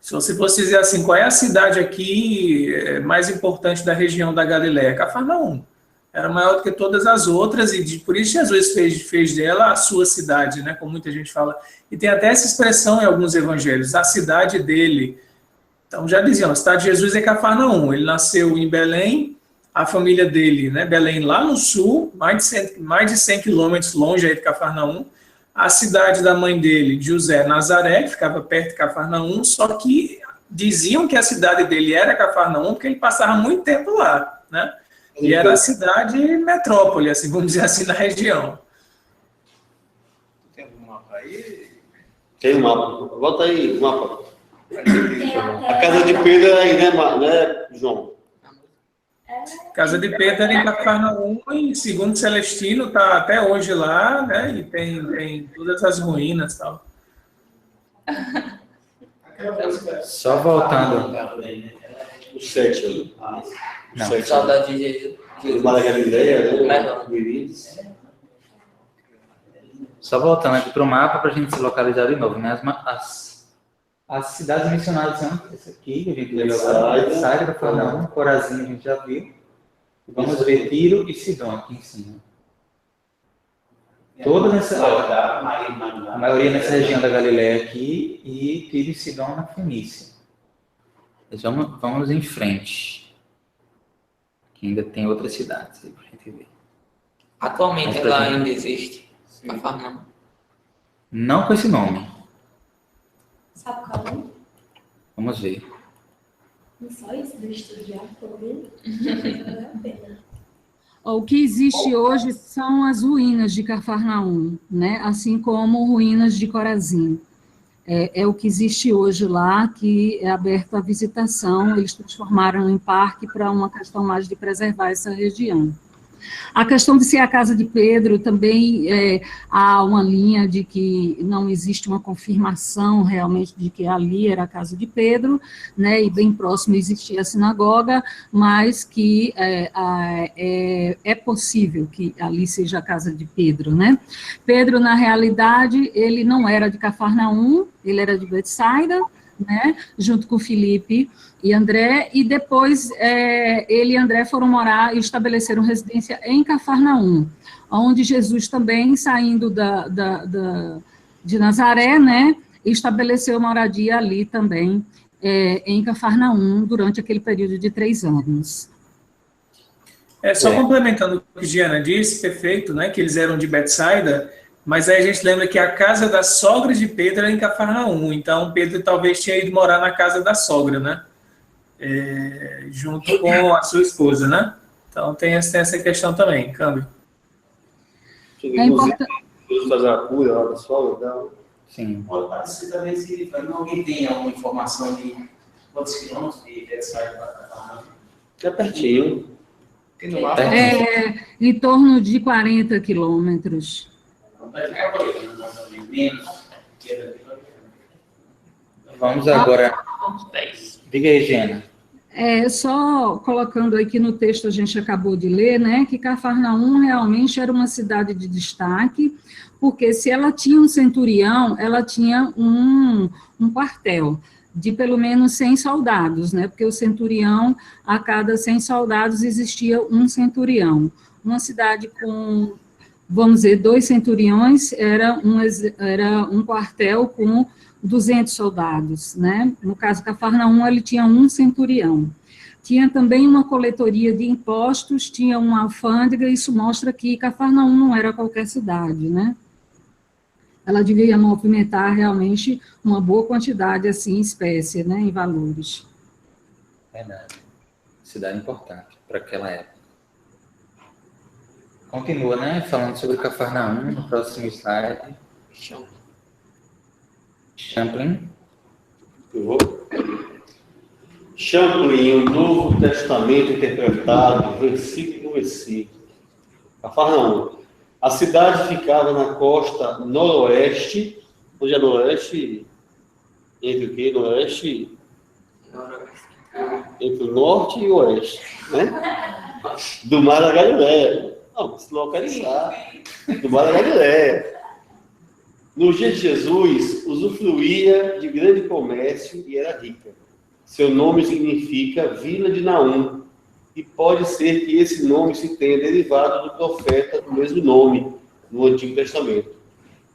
Se você fosse dizer assim, qual é a cidade aqui mais importante da região da Galileia? Cafarnaum. Era maior do que todas as outras, e por isso Jesus fez dela a sua cidade, né? Como muita gente fala. E tem até essa expressão em alguns evangelhos, a cidade dele. Então já diziam, a cidade de Jesus é Cafarnaum. Ele nasceu em Belém, a família dele, né? Belém lá no sul, mais de 100 quilômetros longe aí de Cafarnaum. A cidade da mãe dele, José, Nazaré, que ficava perto de Cafarnaum, só que diziam que a cidade dele era Cafarnaum porque ele passava muito tempo lá, né? E era a cidade metrópole, assim, vamos dizer assim, na região. Tem algum mapa aí? Tem um mapa. Bota aí o mapa. A casa de Pedro é aí, né, João? Casa de Pedro em Cafarnaum, e segundo Celestino, está até hoje lá, né? E tem todas as ruínas e tal. Só voltando. O 7 ali. Não. Saudade de Jesus. Mar da Galileia, né? Melhor. Só voltando aqui para o mapa para a gente se localizar de novo, né? As cidades mencionadas são essa aqui, que a gente viu agora, Betsaida, Cafarnaum, Corazim, a gente já viu. Vamos ver Tiro e Sidom aqui em cima. Toda a maioria nessa região da Galileia aqui, e Tiro e Sidom na Fenícia. Mas vamos em frente. Que ainda tem outras cidades aí pra gente ver. Atualmente ela ainda existe, Cafarnaum. Não com esse nome. Sabe qual é? Vamos ver. Não só isso de estudar, por vendo? Vale a pena. O que existe hoje são as ruínas de Cafarnaum, né? Assim como ruínas de Corazim. É o que existe hoje lá, que é aberto à visitação. Eles transformaram em parque para uma questão mais de preservar essa região. A questão de ser a casa de Pedro também há uma linha de que não existe uma confirmação realmente de que ali era a casa de Pedro, né, e bem próximo existia a sinagoga, mas que é possível que ali seja a casa de Pedro, né. Pedro, na realidade, ele não era de Cafarnaum, ele era de Betsaida, né, junto com Filipe e André, e depois ele e André foram morar e estabeleceram residência em Cafarnaum, onde Jesus também, saindo de Nazaré, né, estabeleceu moradia ali também, em Cafarnaum, durante aquele período de 3 anos. Só complementando o que Giana disse, perfeito, né, que eles eram de Betsaida, mas aí a gente lembra que a casa da sogra de Pedro era em Cafarnaum, então Pedro talvez tinha ido morar na casa da sogra, né? Junto com a sua esposa, né? Então tem essa questão também, câmbio. É importante. Fazer a cura lá da sogra, Sim. Pode parecer também se alguém tem alguma informação de quantos quilômetros de Betsaida para Cafarnaum. é pertinho. Tem no mapa. Em torno de 40 quilômetros. Vamos agora. Diga aí, Gena. Só colocando aqui no texto, a gente acabou de ler, né, que Cafarnaum realmente era uma cidade de destaque, porque se ela tinha um centurião, ela tinha um quartel de pelo menos 100 soldados, né, porque o centurião, a cada 100 soldados existia um centurião. Uma cidade com, vamos dizer, 2 centuriões era um quartel com 200 soldados, né? No caso, Cafarnaum, ele tinha um centurião. Tinha também uma coletoria de impostos, tinha uma alfândega, isso mostra que Cafarnaum não era qualquer cidade, né? Ela devia movimentar realmente uma boa quantidade, assim, em espécie, né, em valores. Verdade. Cidade importante para aquela época. Continua, né? Falando sobre Cafarnaum, no próximo slide. Champlin. Champlin, o Novo Testamento interpretado, versículo por versículo. Cafarnaum. A cidade ficava na costa noroeste, onde é noroeste? Entre o quê? Noroeste? Entre o norte e o oeste, né? Do Mar da Galileia. Não, se localizar. Do Mar da Galileia. Nos dias de Jesus, usufruía de grande comércio e era rica. Seu nome significa Vila de Naum, e pode ser que esse nome se tenha derivado do profeta do mesmo nome, no Antigo Testamento.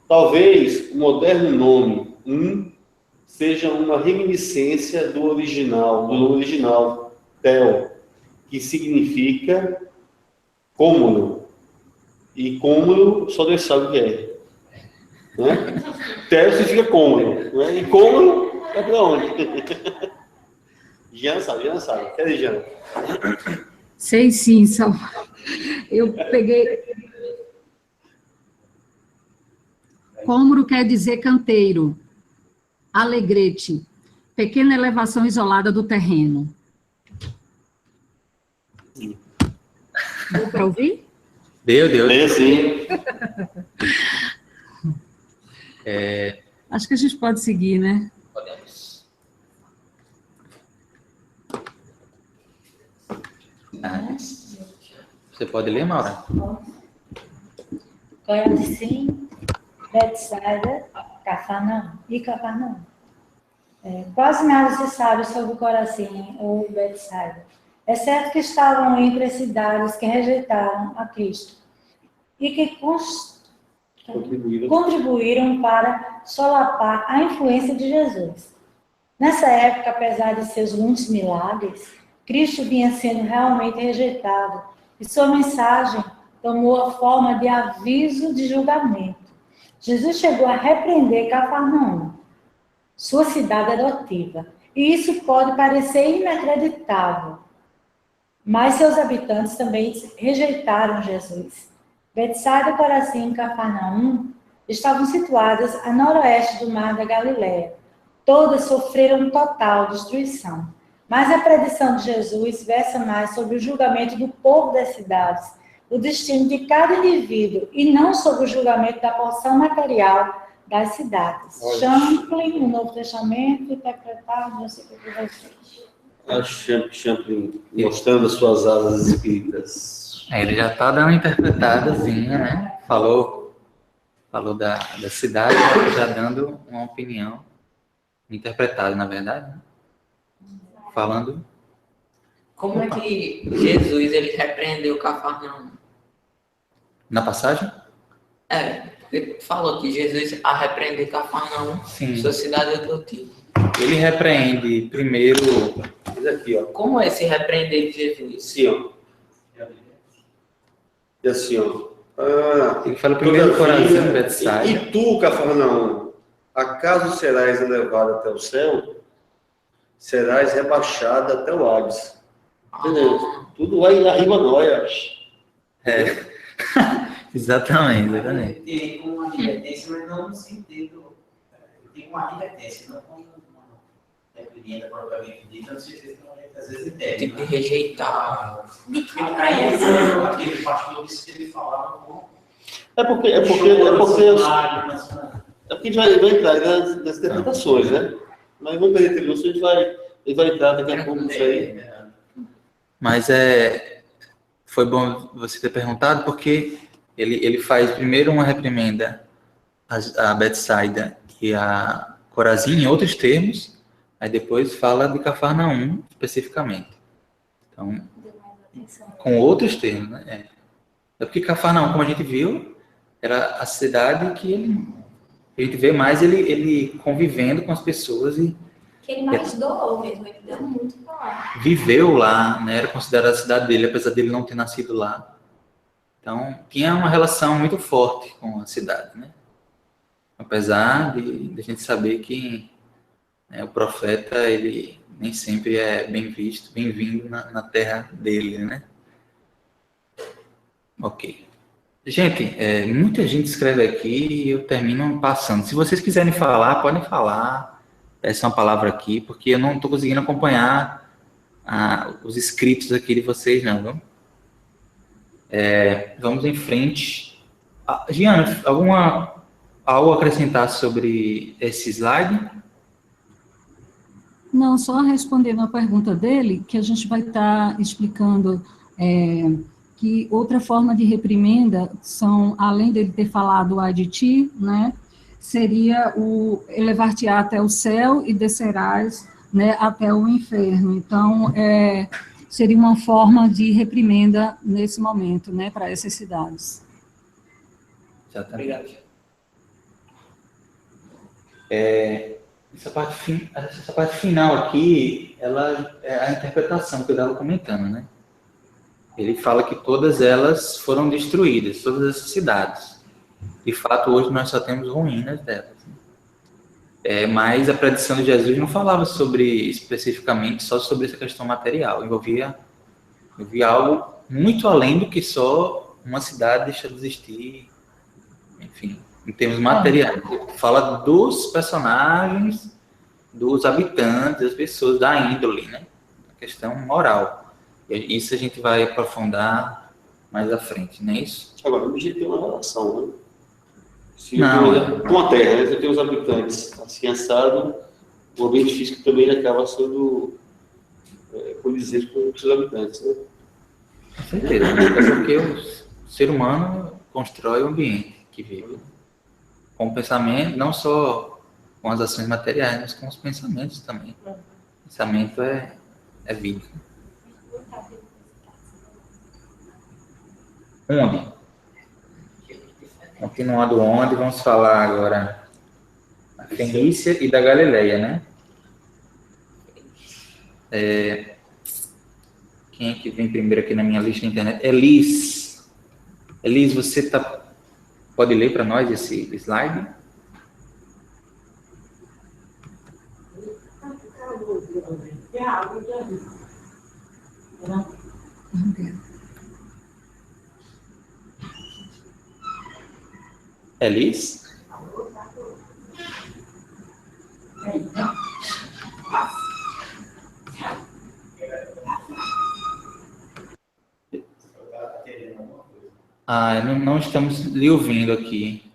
Talvez o moderno nome, seja uma reminiscência do nome original, Tel, que significa cômodo. E cômodo, só Deus sabe o que é. Né? Tel significa cômodo, né? E cômodo é para onde? Jean sabe. Cadê Jean? Sei sim, eu peguei... Cômoro quer dizer canteiro, alegrete, pequena elevação isolada do terreno. Deu para ouvir? Deu. Deu sim. Acho que a gente pode seguir, né? Podemos. Você pode ler, Maura? Corazim, Betsaida, Cafarnaum. Quase nada se sabe sobre Corazim ou Betsaida, exceto que estavam entre as cidades que rejeitaram a Cristo e que contribuíram para solapar a influência de Jesus. Nessa época, apesar de seus muitos milagres, Cristo vinha sendo realmente rejeitado e sua mensagem tomou a forma de aviso de julgamento. Jesus chegou a repreender Cafarnaum, sua cidade adotiva, e isso pode parecer inacreditável, mas seus habitantes também rejeitaram Jesus. Betsaida, Corazim e Cafarnaum estavam situadas a noroeste do Mar da Galileia. Todas sofreram total destruição. Mas a predição de Jesus versa mais sobre o julgamento do povo das cidades o destino de cada indivíduo e não sobre o julgamento da porção material das cidades. Champlin, no Novo Testamento, interpretado, não sei o que vai ser. A Champlin mostrando as suas asas escritas. Ele já está dando uma interpretadazinha, né? Falou da cidade, já dando uma opinião interpretada, na verdade. Né? Falando. Como é que Jesus ele repreendeu Cafarnaum? Na passagem? Ele falou que Jesus a repreendeu Cafarnaum, Sim. sua cidade adotiva. Ele repreende primeiro. Diz aqui, ó. Como é esse repreender de Jesus? Assim, ó. E assim, ó. Ele fala primeiro Corazim, Betsaida. E tu, Cafarnaum, acaso serás elevado até o céu? Serás rebaixado até o Hades. Entendeu? Tudo vai lá riba nós. Exatamente. Tem uma advertência, mas não no sentido. Tem uma advertência, não como uma repreenda propriamente dita, não sei se vocês às vezes entendem. Tem que rejeitar. Aí aquele pastor disse que ele falava com. É porque a gente vai entrar nas interpretações, né? Mas vamos perder tempo, a gente vai entrar daqui a pouco nisso aí. Mas foi bom você ter perguntado, porque ele faz primeiro uma reprimenda a Betsaida e a Corazim em outros termos, aí depois fala de Cafarnaum especificamente. Então, com outros termos, né? É porque Cafarnaum, como a gente viu, era a cidade que a gente vê mais ele convivendo com as pessoas e Que ele mais doou mesmo, ele deu muito pra lá. viveu lá, né? Era considerada a cidade dele, apesar dele não ter nascido lá. Então, tinha uma relação muito forte com a cidade, né? Apesar de a gente saber que, né, o profeta, ele nem sempre é bem visto, bem-vindo na terra dele, né? Ok. Gente, muita gente escreve aqui e eu termino passando. Se vocês quiserem falar, podem falar. Essa é uma palavra aqui, porque eu não estou conseguindo acompanhar os escritos aqui de vocês, não, viu? Vamos em frente. Giana, algo a acrescentar sobre esse slide? Não, só respondendo a pergunta dele, que a gente vai estar explicando que outra forma de reprimenda são, além dele ter falado ai de ti, né, seria o elevar-te até o céu e descerás, né, até o inferno. Então, seria uma forma de reprimenda nesse momento, né, para essas cidades. Obrigado. Essa parte final aqui, ela é a interpretação que eu estava comentando, né? Ele fala que todas elas foram destruídas, todas essas cidades. De fato, hoje nós só temos ruínas delas. Mas a predição de Jesus não falava especificamente só sobre essa questão material. Envolvia algo muito além do que só uma cidade deixar de existir. Enfim, em termos materiais. Fala dos personagens, dos habitantes, das pessoas, da índole, né? A questão moral. E isso a gente vai aprofundar mais à frente, não é isso? Agora, o objeto tem uma relação, né? Não, com a Terra, né? Você tem os habitantes assim assado, o ambiente físico também acaba sendo condizente com os seus habitantes, né? Com certeza, né? É porque o ser humano constrói o ambiente que vive. Com o pensamento, não só com as ações materiais, mas com os pensamentos também. O pensamento é vida. Onde? Continuando onde, vamos falar agora da Fenícia e da Galileia, né? Quem é que vem primeiro aqui na minha lista na internet? Elis, você pode ler para nós esse slide? Elis? Não estamos lhe ouvindo aqui,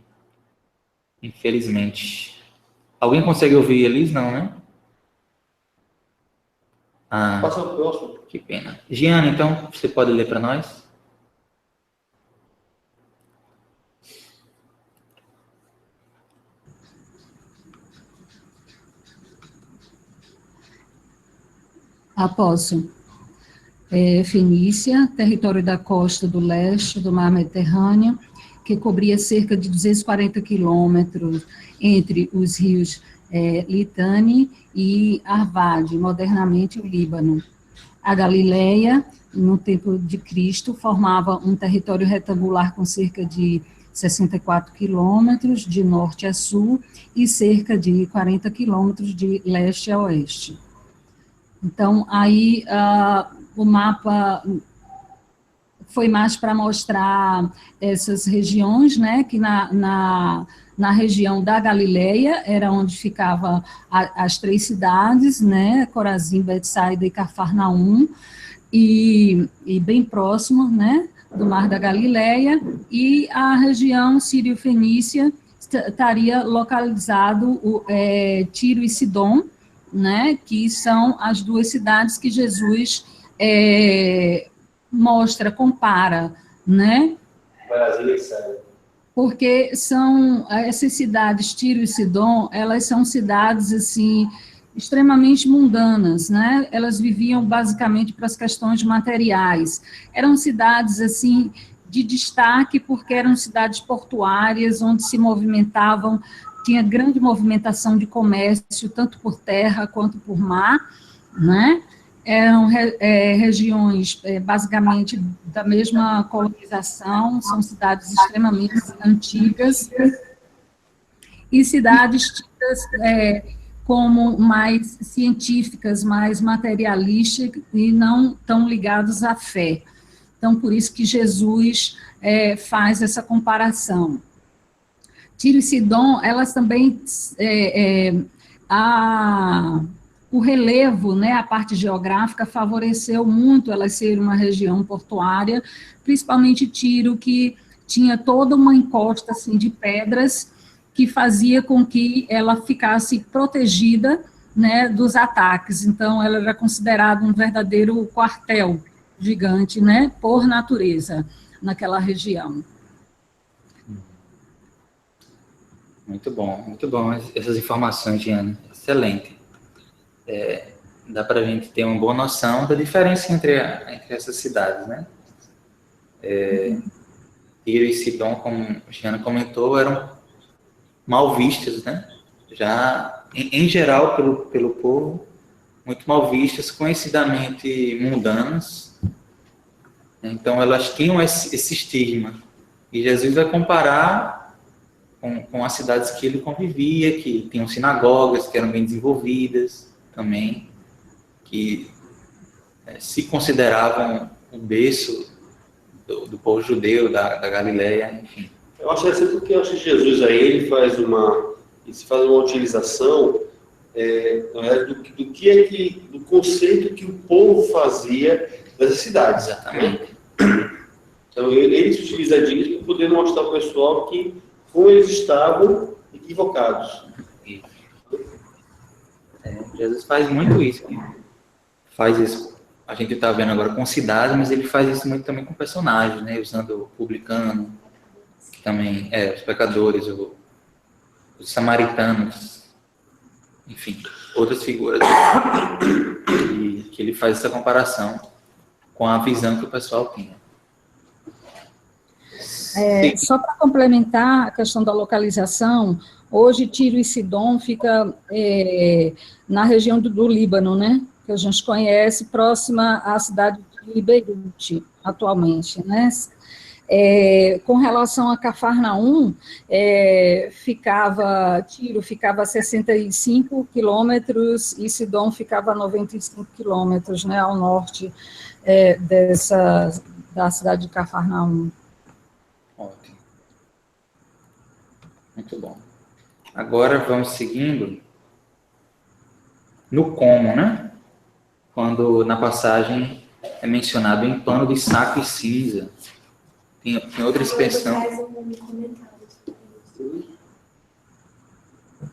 infelizmente. Alguém consegue ouvir Elis? Não, né? Passa o próximo. Que pena. Giana, então, você pode ler para nós? Posso. Fenícia, território da costa do leste do mar Mediterrâneo, que cobria cerca de 240 quilômetros entre os rios Litani e Arvad, modernamente o Líbano. A Galileia, no tempo de Cristo, formava um território retangular com cerca de 64 quilômetros de norte a sul e cerca de 40 quilômetros de leste a oeste. Então, aí o mapa foi mais para mostrar essas regiões, né, que na região da Galileia era onde ficavam as 3 cidades, né, Corazim, Betsaida e Cafarnaum, e bem próximo, né, do Mar da Galileia, e a região sírio-fenícia estaria localizado Tiro e Sidom, né, que são as 2 cidades que Jesus compara, né? Porque são essas cidades, Tiro e Sidom, elas são cidades, assim, extremamente mundanas, né? Elas viviam basicamente para as questões materiais. Eram cidades, assim, de destaque porque eram cidades portuárias, onde se movimentavam, tinha grande movimentação de comércio, tanto por terra quanto por mar, né? Eram regiões basicamente da mesma colonização, são cidades extremamente antigas, e cidades tidas como mais científicas, mais materialistas e não tão ligadas à fé. Então, por isso que Jesus faz essa comparação. Tiro e Sidom, elas também, o relevo, né, a parte geográfica, favoreceu muito elas serem uma região portuária, principalmente Tiro, que tinha toda uma encosta assim, de pedras, que fazia com que ela ficasse protegida, né, dos ataques. Então, ela era considerada um verdadeiro quartel gigante, né, por natureza, naquela região. Muito bom essas informações, Diana, excelente. Dá para a gente ter uma boa noção da diferença entre essas cidades, né? Tiro e Sidom, como a Diana comentou, eram mal vistas, né? Já, em geral, pelo povo, muito mal vistas, conhecidamente mundanas. Então, elas tinham esse estigma. E Jesus vai comparar com as cidades que ele convivia, que tinham sinagogas, que eram bem desenvolvidas também, que se consideravam o berço do povo judeu, da Galileia, enfim. Eu acho assim porque eu acho que Jesus aí ele faz uma utilização do conceito que o povo fazia dessas cidades. Exatamente. Então ele se utiliza disso para poder mostrar ao pessoal que como eles estavam equivocados. Jesus faz muito isso. Faz isso. A gente está vendo agora com cidades, mas ele faz isso muito também com personagens, né? Usando o publicano, também os pecadores, os samaritanos, enfim, outras figuras. E que ele faz essa comparação com a visão que o pessoal tinha. Só para complementar a questão da localização, hoje Tiro e Sidom fica na região do Líbano, né? Que a gente conhece, próxima à cidade de Beirute, atualmente, né? Com relação a Cafarnaum, Tiro ficava a 65 quilômetros e Sidom ficava a 95 quilômetros, né, ao norte da cidade de Cafarnaum. Ótimo. Muito bom. Agora vamos seguindo no como, né? Quando na passagem é mencionado em pano de saco e cinza. Tem outra expressão.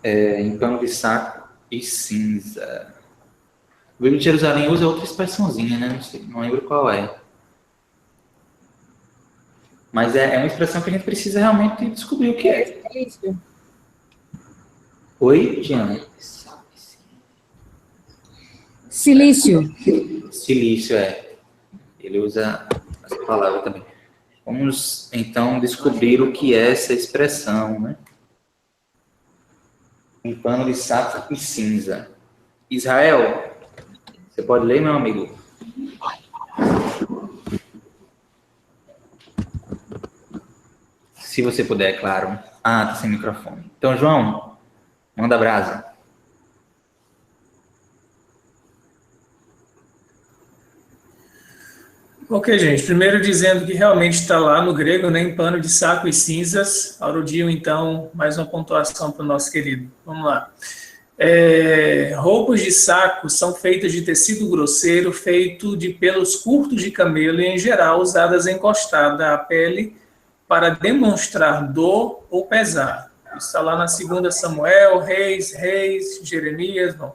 Em pano de saco e cinza. O livro de Jerusalém usa outra expressãozinha, né? Não sei, não lembro qual é. Mas é uma expressão que a gente precisa realmente descobrir o que é. Oi, Diana? Silício. Silício, Ele usa essa palavra também. Vamos, então, descobrir o que é essa expressão, né? Um pano de saco e cinza. Israel, você pode ler, meu amigo? Se você puder, é claro. Tá sem microfone. Então, João, manda brasa. Ok, gente. Primeiro dizendo que realmente está lá no grego, né, em pano de saco e cinzas. Aurodio, então, mais uma pontuação para o nosso querido. Vamos lá. Roupas de saco são feitas de tecido grosseiro, feito de pelos curtos de camelo e, em geral, usadas encostada à pele para demonstrar dor ou pesar. Isso está lá na 2 Samuel, Reis, Jeremias. Bom.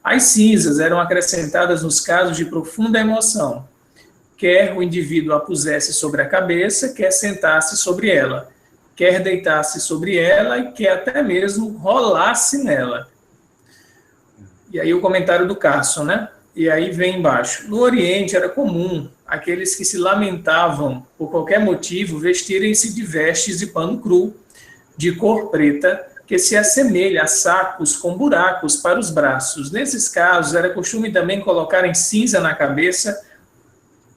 As cinzas eram acrescentadas nos casos de profunda emoção. Quer o indivíduo a pusesse sobre a cabeça, quer sentasse sobre ela, quer deitasse sobre ela e quer até mesmo rolasse nela. E aí o comentário do Carson, né? E aí vem embaixo. No Oriente era comum aqueles que se lamentavam por qualquer motivo vestirem-se de vestes de pano cru, de cor preta, que se assemelha a sacos com buracos para os braços. Nesses casos, era costume também colocarem cinza na cabeça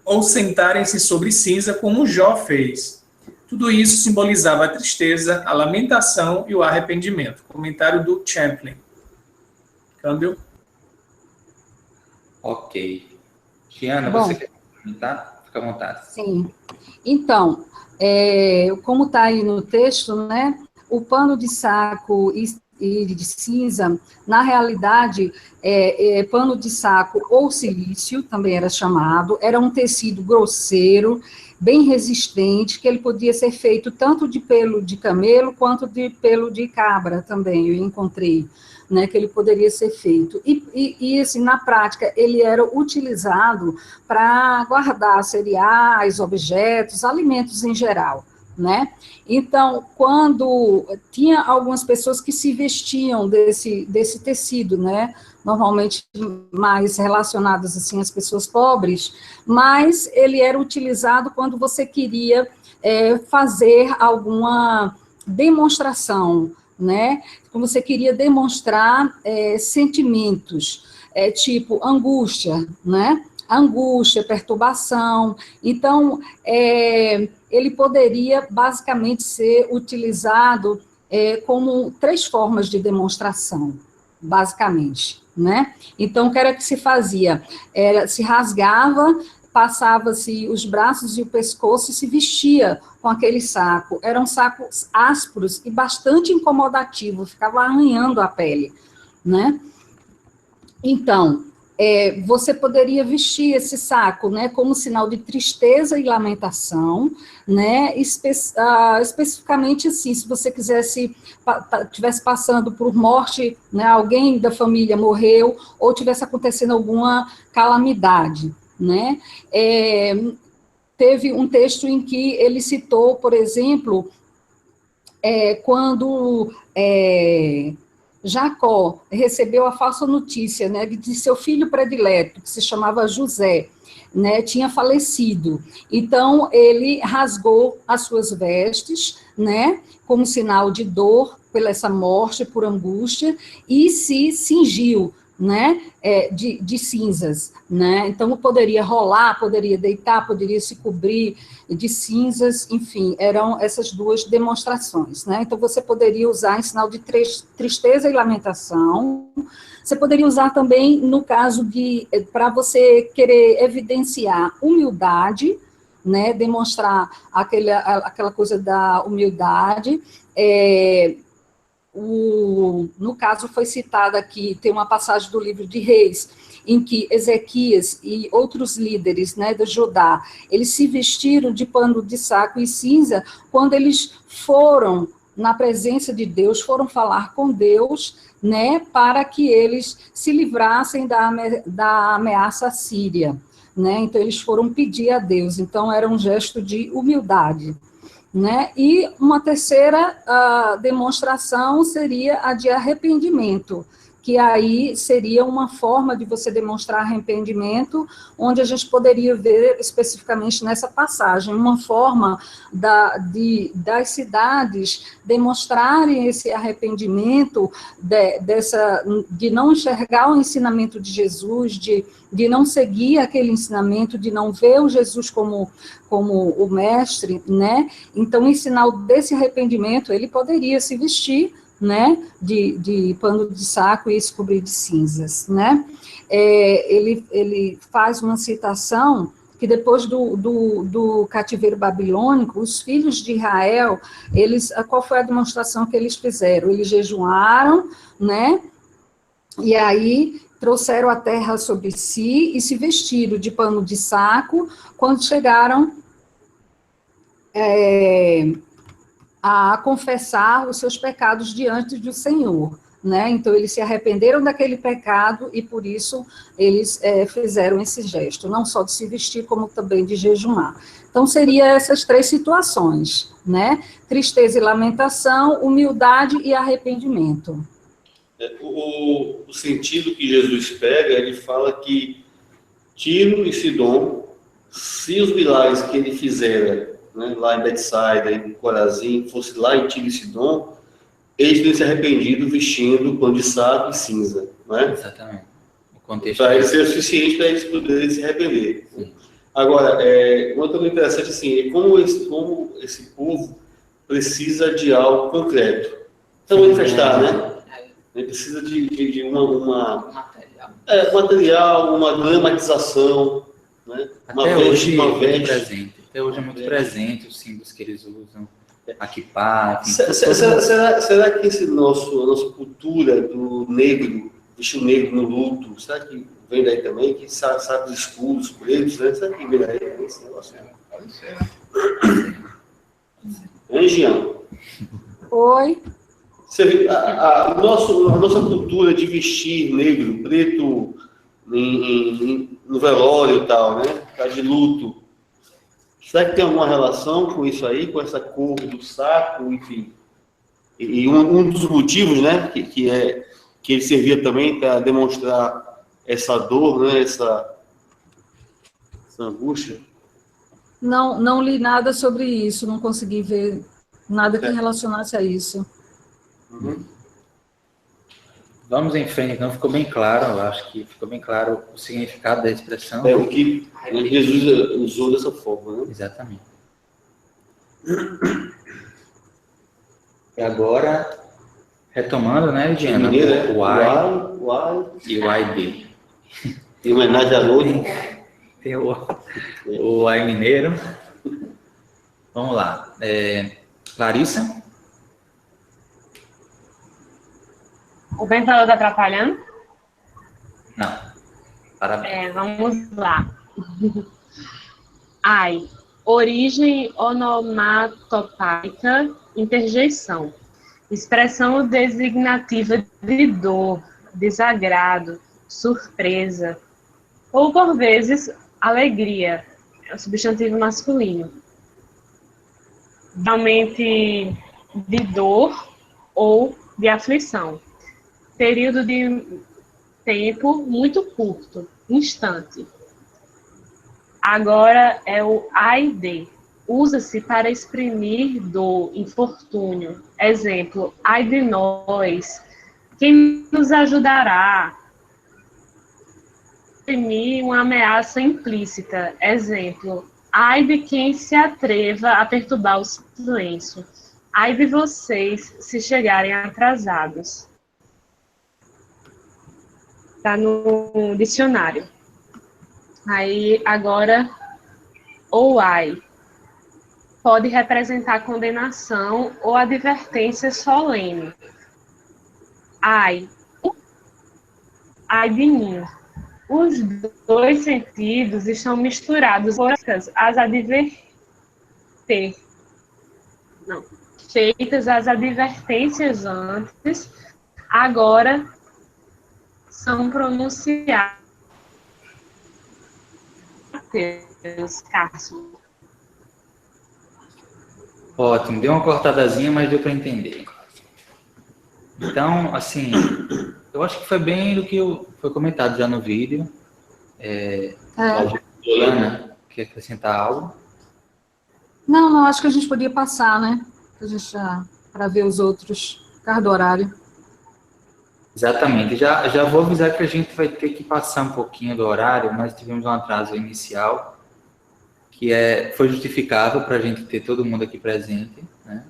ou sentarem-se sobre cinza, como Jó fez. Tudo isso simbolizava a tristeza, a lamentação e o arrependimento. Comentário do Champlin. Câmbio. Ok. Tiana, você quer comentar? Fica à vontade. Sim. Então, como está aí no texto, né, o pano de saco e de cinza, na realidade, pano de saco ou silício, também era chamado, era um tecido grosseiro, bem resistente, que ele podia ser feito tanto de pelo de camelo quanto de pelo de cabra também, eu encontrei, né, que ele poderia ser feito. E assim, na prática, ele era utilizado para guardar cereais, objetos, alimentos em geral, né? Então, quando tinha algumas pessoas que se vestiam desse tecido, né, normalmente mais relacionadas, assim, às pessoas pobres, mas ele era utilizado quando você queria fazer alguma demonstração, né, quando você queria demonstrar sentimentos, tipo angústia, né, angústia, perturbação. Então, ele poderia basicamente ser utilizado como 3 formas de demonstração, basicamente, né? Então, o que era que se fazia? Se rasgava, passava-se os braços e o pescoço e se vestia com aquele saco. Eram sacos ásperos e bastante incomodativos, ficava arranhando a pele, né? Então, você poderia vestir esse saco, né, como sinal de tristeza e lamentação, né, especificamente assim, se você estivesse passando por morte, né, alguém da família morreu, ou tivesse acontecendo alguma calamidade, né. Teve um texto em que ele citou, por exemplo, quando Jacó recebeu a falsa notícia, né, de seu filho predileto, que se chamava José, né, tinha falecido. Então, ele rasgou as suas vestes, né, como sinal de dor pela essa morte, por angústia, e se cingiu, né, de cinzas, né, então poderia rolar, poderia deitar, poderia se cobrir de cinzas, enfim, eram essas 2 demonstrações, né, então você poderia usar em sinal de tristeza e lamentação, você poderia usar também no caso para você querer evidenciar humildade, né, demonstrar aquela coisa da humildade. No caso foi citado aqui, tem uma passagem do livro de Reis, em que Ezequias e outros líderes, né, de Judá, eles se vestiram de pano de saco e cinza quando eles foram na presença de Deus, foram falar com Deus, né, para que eles se livrassem da ameaça síria, né? Então eles foram pedir a Deus. Então era um gesto de humildade, né? E uma terceira demonstração seria a de arrependimento, que aí seria uma forma de você demonstrar arrependimento, onde a gente poderia ver especificamente nessa passagem, uma forma das cidades demonstrarem esse arrependimento, de não enxergar o ensinamento de Jesus, de não seguir aquele ensinamento, de não ver o Jesus como o mestre, né? Então, em sinal desse arrependimento, ele poderia se vestir, né, de pano de saco e se cobrir de cinzas, né? Ele faz uma citação que depois do cativeiro babilônico, os filhos de Israel, qual foi a demonstração que eles fizeram? Eles jejuaram, né, e aí trouxeram a terra sobre si e se vestiram de pano de saco quando chegaram a confessar os seus pecados diante do Senhor, né? Então, eles se arrependeram daquele pecado e, por isso, eles fizeram esse gesto, não só de se vestir, como também de jejuar. Então, seria essas três situações, né? Tristeza e lamentação, humildade e arrependimento. O sentido que Jesus pega, ele fala que Tiro e Sidom, se os milagres que ele fizera, né, lá em Betsaida, em Corazim, fosse lá em Tiro e Sidom, eles teriam se arrependido vestindo pano de saco e cinza, né? Exatamente. O contexto para ele ser o suficiente para eles poderem se arrepender. Sim. Agora, uma coisa interessante assim, é como esse povo precisa de algo concreto. Então, manifestar, né? Ele precisa de material, uma dramatização, né? Até hoje é muito presente os símbolos que eles usam, a kippah, será que a nossa cultura do negro, vestir o negro no luto, será que vem daí também? Que sabe os escudos pretos, né? Será que vem daí esse negócio? Pode ser. Jean? Oi? A nossa cultura de vestir negro, preto no velório e tal, né? Tá de luto. Será que tem alguma relação com isso aí, com essa cor do saco, enfim? E um dos motivos, né, que ele servia também para demonstrar essa dor, né, essa angústia? Não li nada sobre isso, não consegui ver nada que relacionasse a isso. Uhum. Vamos em frente, então ficou bem claro, eu acho que ficou bem claro o significado da expressão. O que Jesus usou dessa forma, né? Exatamente. E agora, retomando, né, Diana, o I e o IB. Em homenagem a Lourdes. Tem o I mineiro. Vamos lá. Clarissa? O ventilador está atrapalhando? Não. Parabéns. Vamos lá. Ai. Origem onomatopaica, interjeição. Expressão designativa de dor, desagrado, surpresa. Ou, por vezes, alegria. É o substantivo masculino. Geralmente de dor ou de aflição. Período de tempo muito curto, instante. Agora é o AID. Usa-se para exprimir dor, infortúnio. Exemplo, ai de nós. Quem nos ajudará? Exprimir uma ameaça implícita. Exemplo, ai de quem se atreva a perturbar o silêncio. Ai de vocês se chegarem atrasados. Está no dicionário. Aí, agora, ou ai. Pode representar condenação ou advertência solene. Ai. Ai de mim. Os dois sentidos estão misturados, feitas as advertências antes, agora são pronunciadas. Cássio. Ótimo, deu uma cortadazinha, mas deu para entender. Então, assim, eu acho que foi bem do que foi comentado já no vídeo. Ana, quer acrescentar algo? Não, acho que a gente podia passar, né? Para ver os outros, por causa do horário. Exatamente. Já vou avisar que a gente vai ter que passar um pouquinho do horário, mas tivemos um atraso inicial, que foi justificável para a gente ter todo mundo aqui presente, né?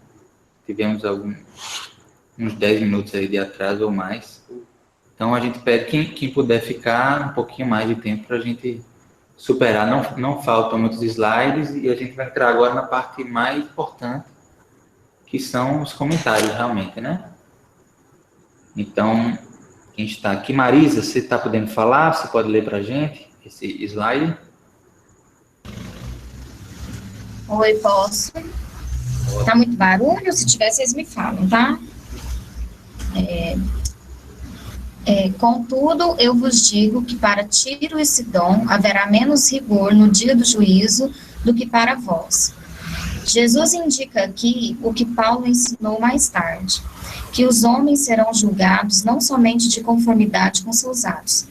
Tivemos uns 10 minutos aí de atraso ou mais. Então, a gente pede quem puder ficar um pouquinho mais de tempo para a gente superar. Não faltam muitos slides e a gente vai entrar agora na parte mais importante, que são os comentários, realmente, né? Então, quem está aqui, Marisa, você está podendo falar? Você pode ler para a gente esse slide? Oi, posso? Tá muito barulho? Se tiver, vocês me falam, tá? Contudo, eu vos digo que para Tiro e Sidom haverá menos rigor no dia do juízo do que para vós. Jesus indica aqui o que Paulo ensinou mais tarde, que os homens serão julgados não somente de conformidade com seus atos,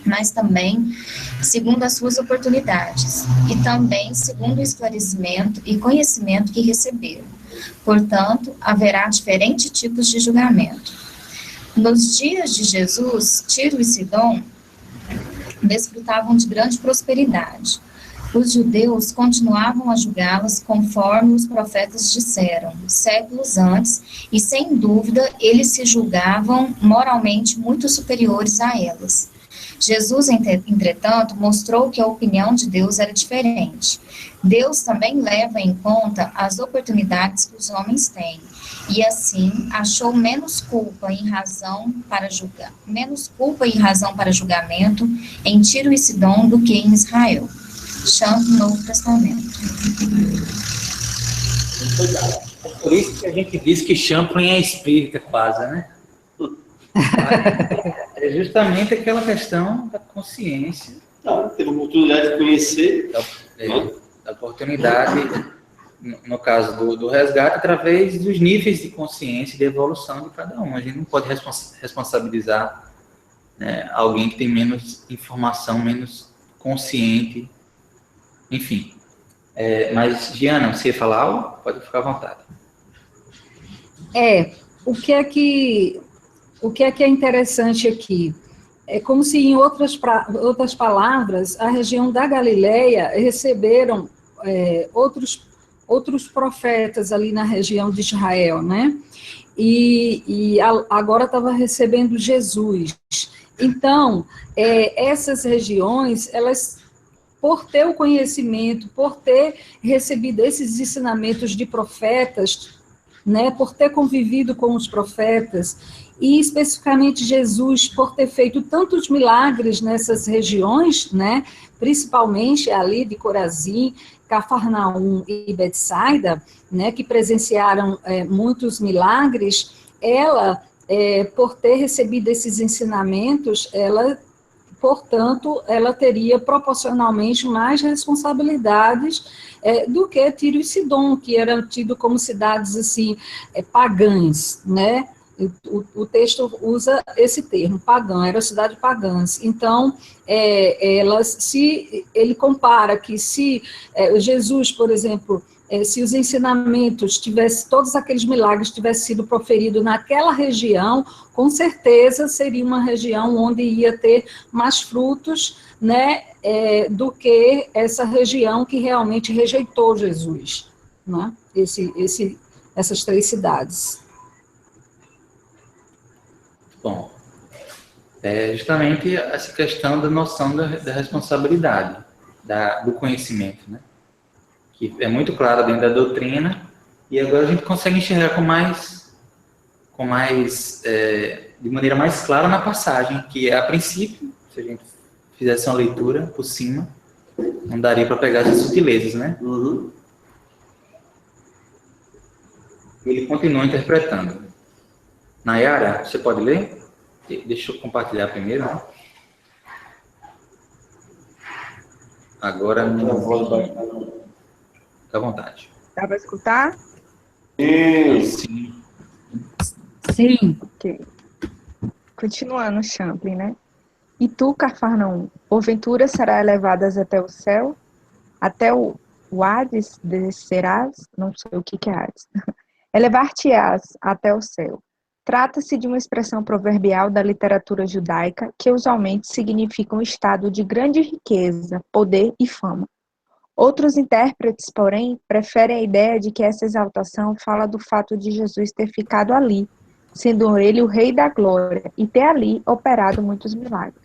mas também segundo as suas oportunidades, e também segundo o esclarecimento e conhecimento que receberam. Portanto, haverá diferentes tipos de julgamento. Nos dias de Jesus, Tiro e Sidom desfrutavam de grande prosperidade. Os judeus continuavam a julgá-las conforme os profetas disseram, séculos antes, e sem dúvida eles se julgavam moralmente muito superiores a elas. Jesus, entretanto, mostrou que a opinião de Deus era diferente. Deus também leva em conta as oportunidades que os homens têm, e assim achou menos culpa e razão para julgamento em Tiro e Sidom do que em Israel. Chama o Novo Testamento. Por isso que a gente diz que Champlin é espírita quase, né? É justamente aquela questão da consciência. Teve a oportunidade de conhecer. Da oportunidade, no caso do resgate, através dos níveis de consciência e de evolução de cada um. A gente não pode responsabilizar, né, alguém que tem menos informação, menos consciente. Enfim. Mas, Giana, você ia falar algo? Pode ficar à vontade. O que é que é interessante aqui? É como se, em outras palavras, a região da Galileia receberam outros profetas ali na região de Israel, né? E agora estava recebendo Jesus. Então, essas regiões, elas, por ter o conhecimento, por ter recebido esses ensinamentos de profetas, né, por ter convivido com os profetas, e especificamente Jesus, por ter feito tantos milagres nessas regiões, né, principalmente ali de Corazim, Cafarnaum e Betsaida, né, que presenciaram muitos milagres, ela, por ter recebido esses ensinamentos, portanto, ela teria proporcionalmente mais responsabilidades do que Tiro e Sidom, que eram tidos como cidades assim, pagãs, né? O texto usa esse termo, pagã, era cidade pagãs. Então, ele compara que se Jesus, por exemplo, se os ensinamentos todos aqueles milagres tivessem sido proferidos naquela região, com certeza seria uma região onde ia ter mais frutos, né, do que essa região que realmente rejeitou Jesus, né, essas 3 cidades. Bom, justamente essa questão da noção da responsabilidade, do conhecimento, né? Que é muito claro dentro da doutrina, e agora a gente consegue enxergar de maneira mais clara na passagem, que a princípio, se a gente fizesse uma leitura por cima, não daria para pegar essas sutilezas, né? Uhum. Ele continua interpretando. Nayara, você pode ler? Deixa eu compartilhar primeiro, né? Agora não vou. Fica à vontade. Dá para escutar? Sim. Sim. Ok. Continuando, Champlin, né? E tu, Cafarnaum, porventura será elevadas até o céu? Até o Hades descerás? Não sei o que é Hades. Elevar-te-ás até o céu. Trata-se de uma expressão proverbial da literatura judaica que usualmente significa um estado de grande riqueza, poder e fama. Outros intérpretes, porém, preferem a ideia de que essa exaltação fala do fato de Jesus ter ficado ali, sendo ele o Rei da Glória, e ter ali operado muitos milagres.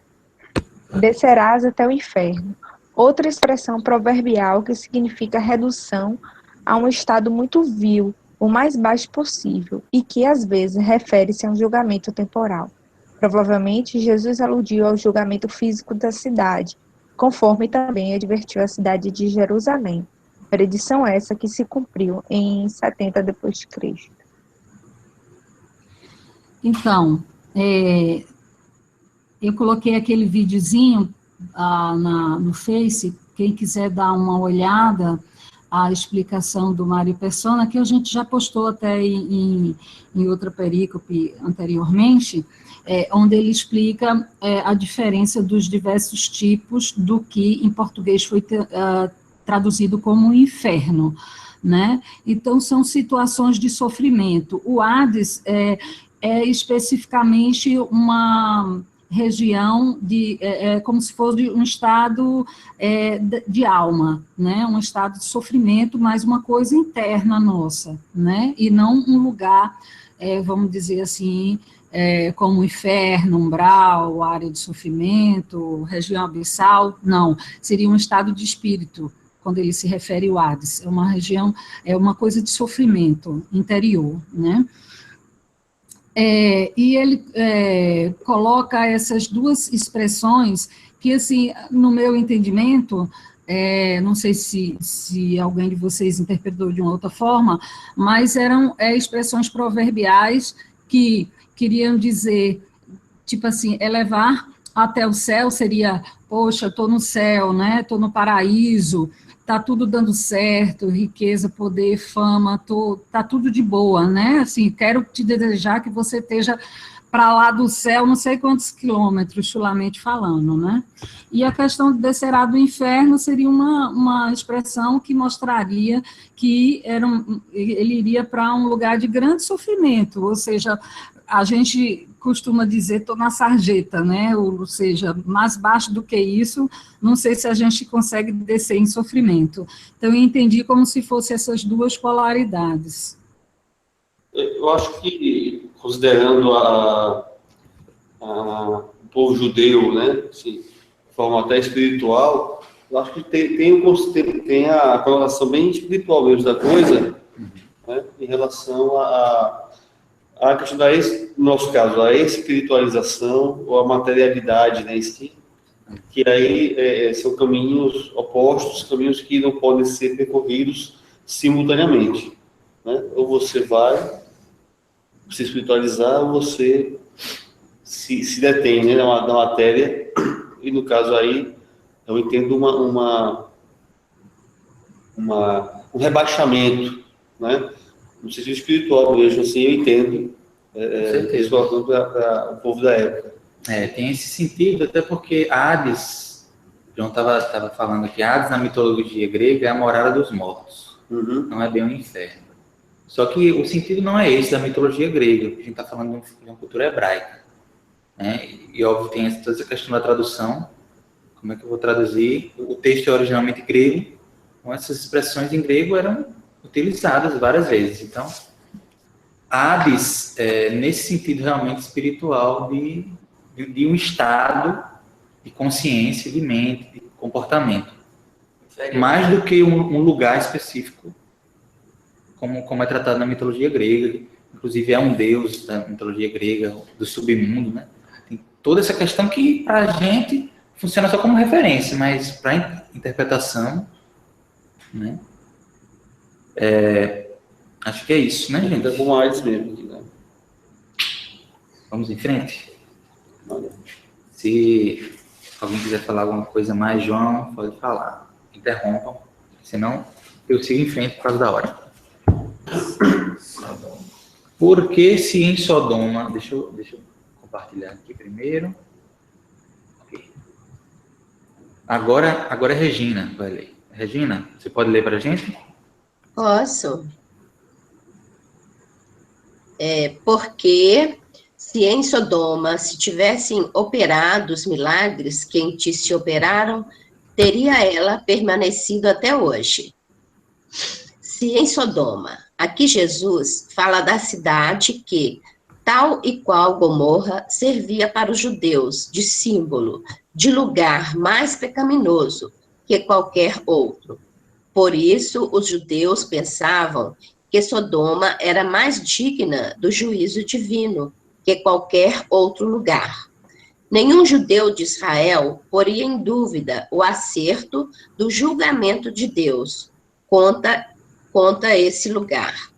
Descerás até o inferno. Outra expressão proverbial que significa redução a um estado muito vil, o mais baixo possível, e que às vezes refere-se a um julgamento temporal. Provavelmente, Jesus aludiu ao julgamento físico da cidade, conforme também advertiu a cidade de Jerusalém. Predição essa que se cumpriu em 70 d.C. Então, eu coloquei aquele videozinho no Face, quem quiser dar uma olhada, a explicação do Mário Persona, que a gente já postou até em outra perícope anteriormente, onde ele explica a diferença dos diversos tipos do que em português foi traduzido como inferno, né? Então, são situações de sofrimento. O Hades é especificamente uma região como se fosse um estado de alma, né? Um estado de sofrimento, mas uma coisa interna nossa, né? E não um lugar, vamos dizer assim, como inferno, umbral, área de sofrimento, região abissal, não, seria um estado de espírito, quando ele se refere ao Hades, é uma região, é uma coisa de sofrimento interior, né? E ele coloca essas duas expressões que, assim, no meu entendimento, não sei se alguém de vocês interpretou de uma outra forma, mas eram expressões proverbiais que queriam dizer, tipo assim, elevar até o céu seria, poxa, estou no céu, né? Estou no paraíso, está tudo dando certo, riqueza, poder, fama, tá tudo de boa, né? Assim, quero te desejar que você esteja para lá do céu, não sei quantos quilômetros, chulamente falando, né? E a questão de descerá do inferno seria uma expressão que mostraria que ele iria para um lugar de grande sofrimento, ou seja, a gente costuma dizer, estou na sarjeta, né? Ou seja, mais baixo do que isso, não sei se a gente consegue descer em sofrimento. Então, eu entendi como se fossem essas duas polaridades. Eu acho que, considerando o povo judeu, né, assim, de forma até espiritual, eu acho que tem a conotação bem espiritual mesmo da coisa, né, em relação a questão no nosso caso, a espiritualização ou a materialidade, né, que aí são caminhos opostos, caminhos que não podem ser percorridos simultaneamente, né? Ou você vai se espiritualizar, ou você se detém, né, na matéria, e no caso aí, eu entendo um rebaixamento, né? No sentido espiritual mesmo, assim, eu entendo isso para o povo da época. Tem esse sentido, até porque Hades, João estava falando que Hades, na mitologia grega, é a morada dos mortos, não é bem um inferno. Só que o sentido não é esse da mitologia grega, a gente está falando de uma cultura hebraica, né? E óbvio tem toda essa questão da tradução, como é que eu vou traduzir? O texto é originalmente grego, então essas expressões em grego eram utilizadas várias vezes. Então, Hades, nesse sentido realmente espiritual de um estado de consciência, de mente, de comportamento. Mais do que um lugar específico, como é tratado na mitologia grega. Inclusive é um deus da mitologia grega, do submundo, né? Tem toda essa questão que, para a gente, funciona só como referência, mas para interpretação, né? Acho que é isso, né, gente? É com mais mesmo aqui, né? Vamos em frente? Se alguém quiser falar alguma coisa mais, João, pode falar. Interrompam, senão eu sigo em frente por causa da hora. Porque se em Sodoma... Deixa eu compartilhar aqui primeiro. Okay. Agora é Regina vai ler. Regina, você pode ler para a gente? Posso. Porque se em Sodoma se tivessem operado os milagres que em ti se operaram, teria ela permanecido até hoje. Se em Sodoma, aqui Jesus fala da cidade que, tal e qual Gomorra, servia para os judeus de símbolo, de lugar mais pecaminoso que qualquer outro. Por isso, os judeus pensavam que Sodoma era mais digna do juízo divino que qualquer outro lugar. Nenhum judeu de Israel poria em dúvida o acerto do julgamento de Deus contra esse lugar.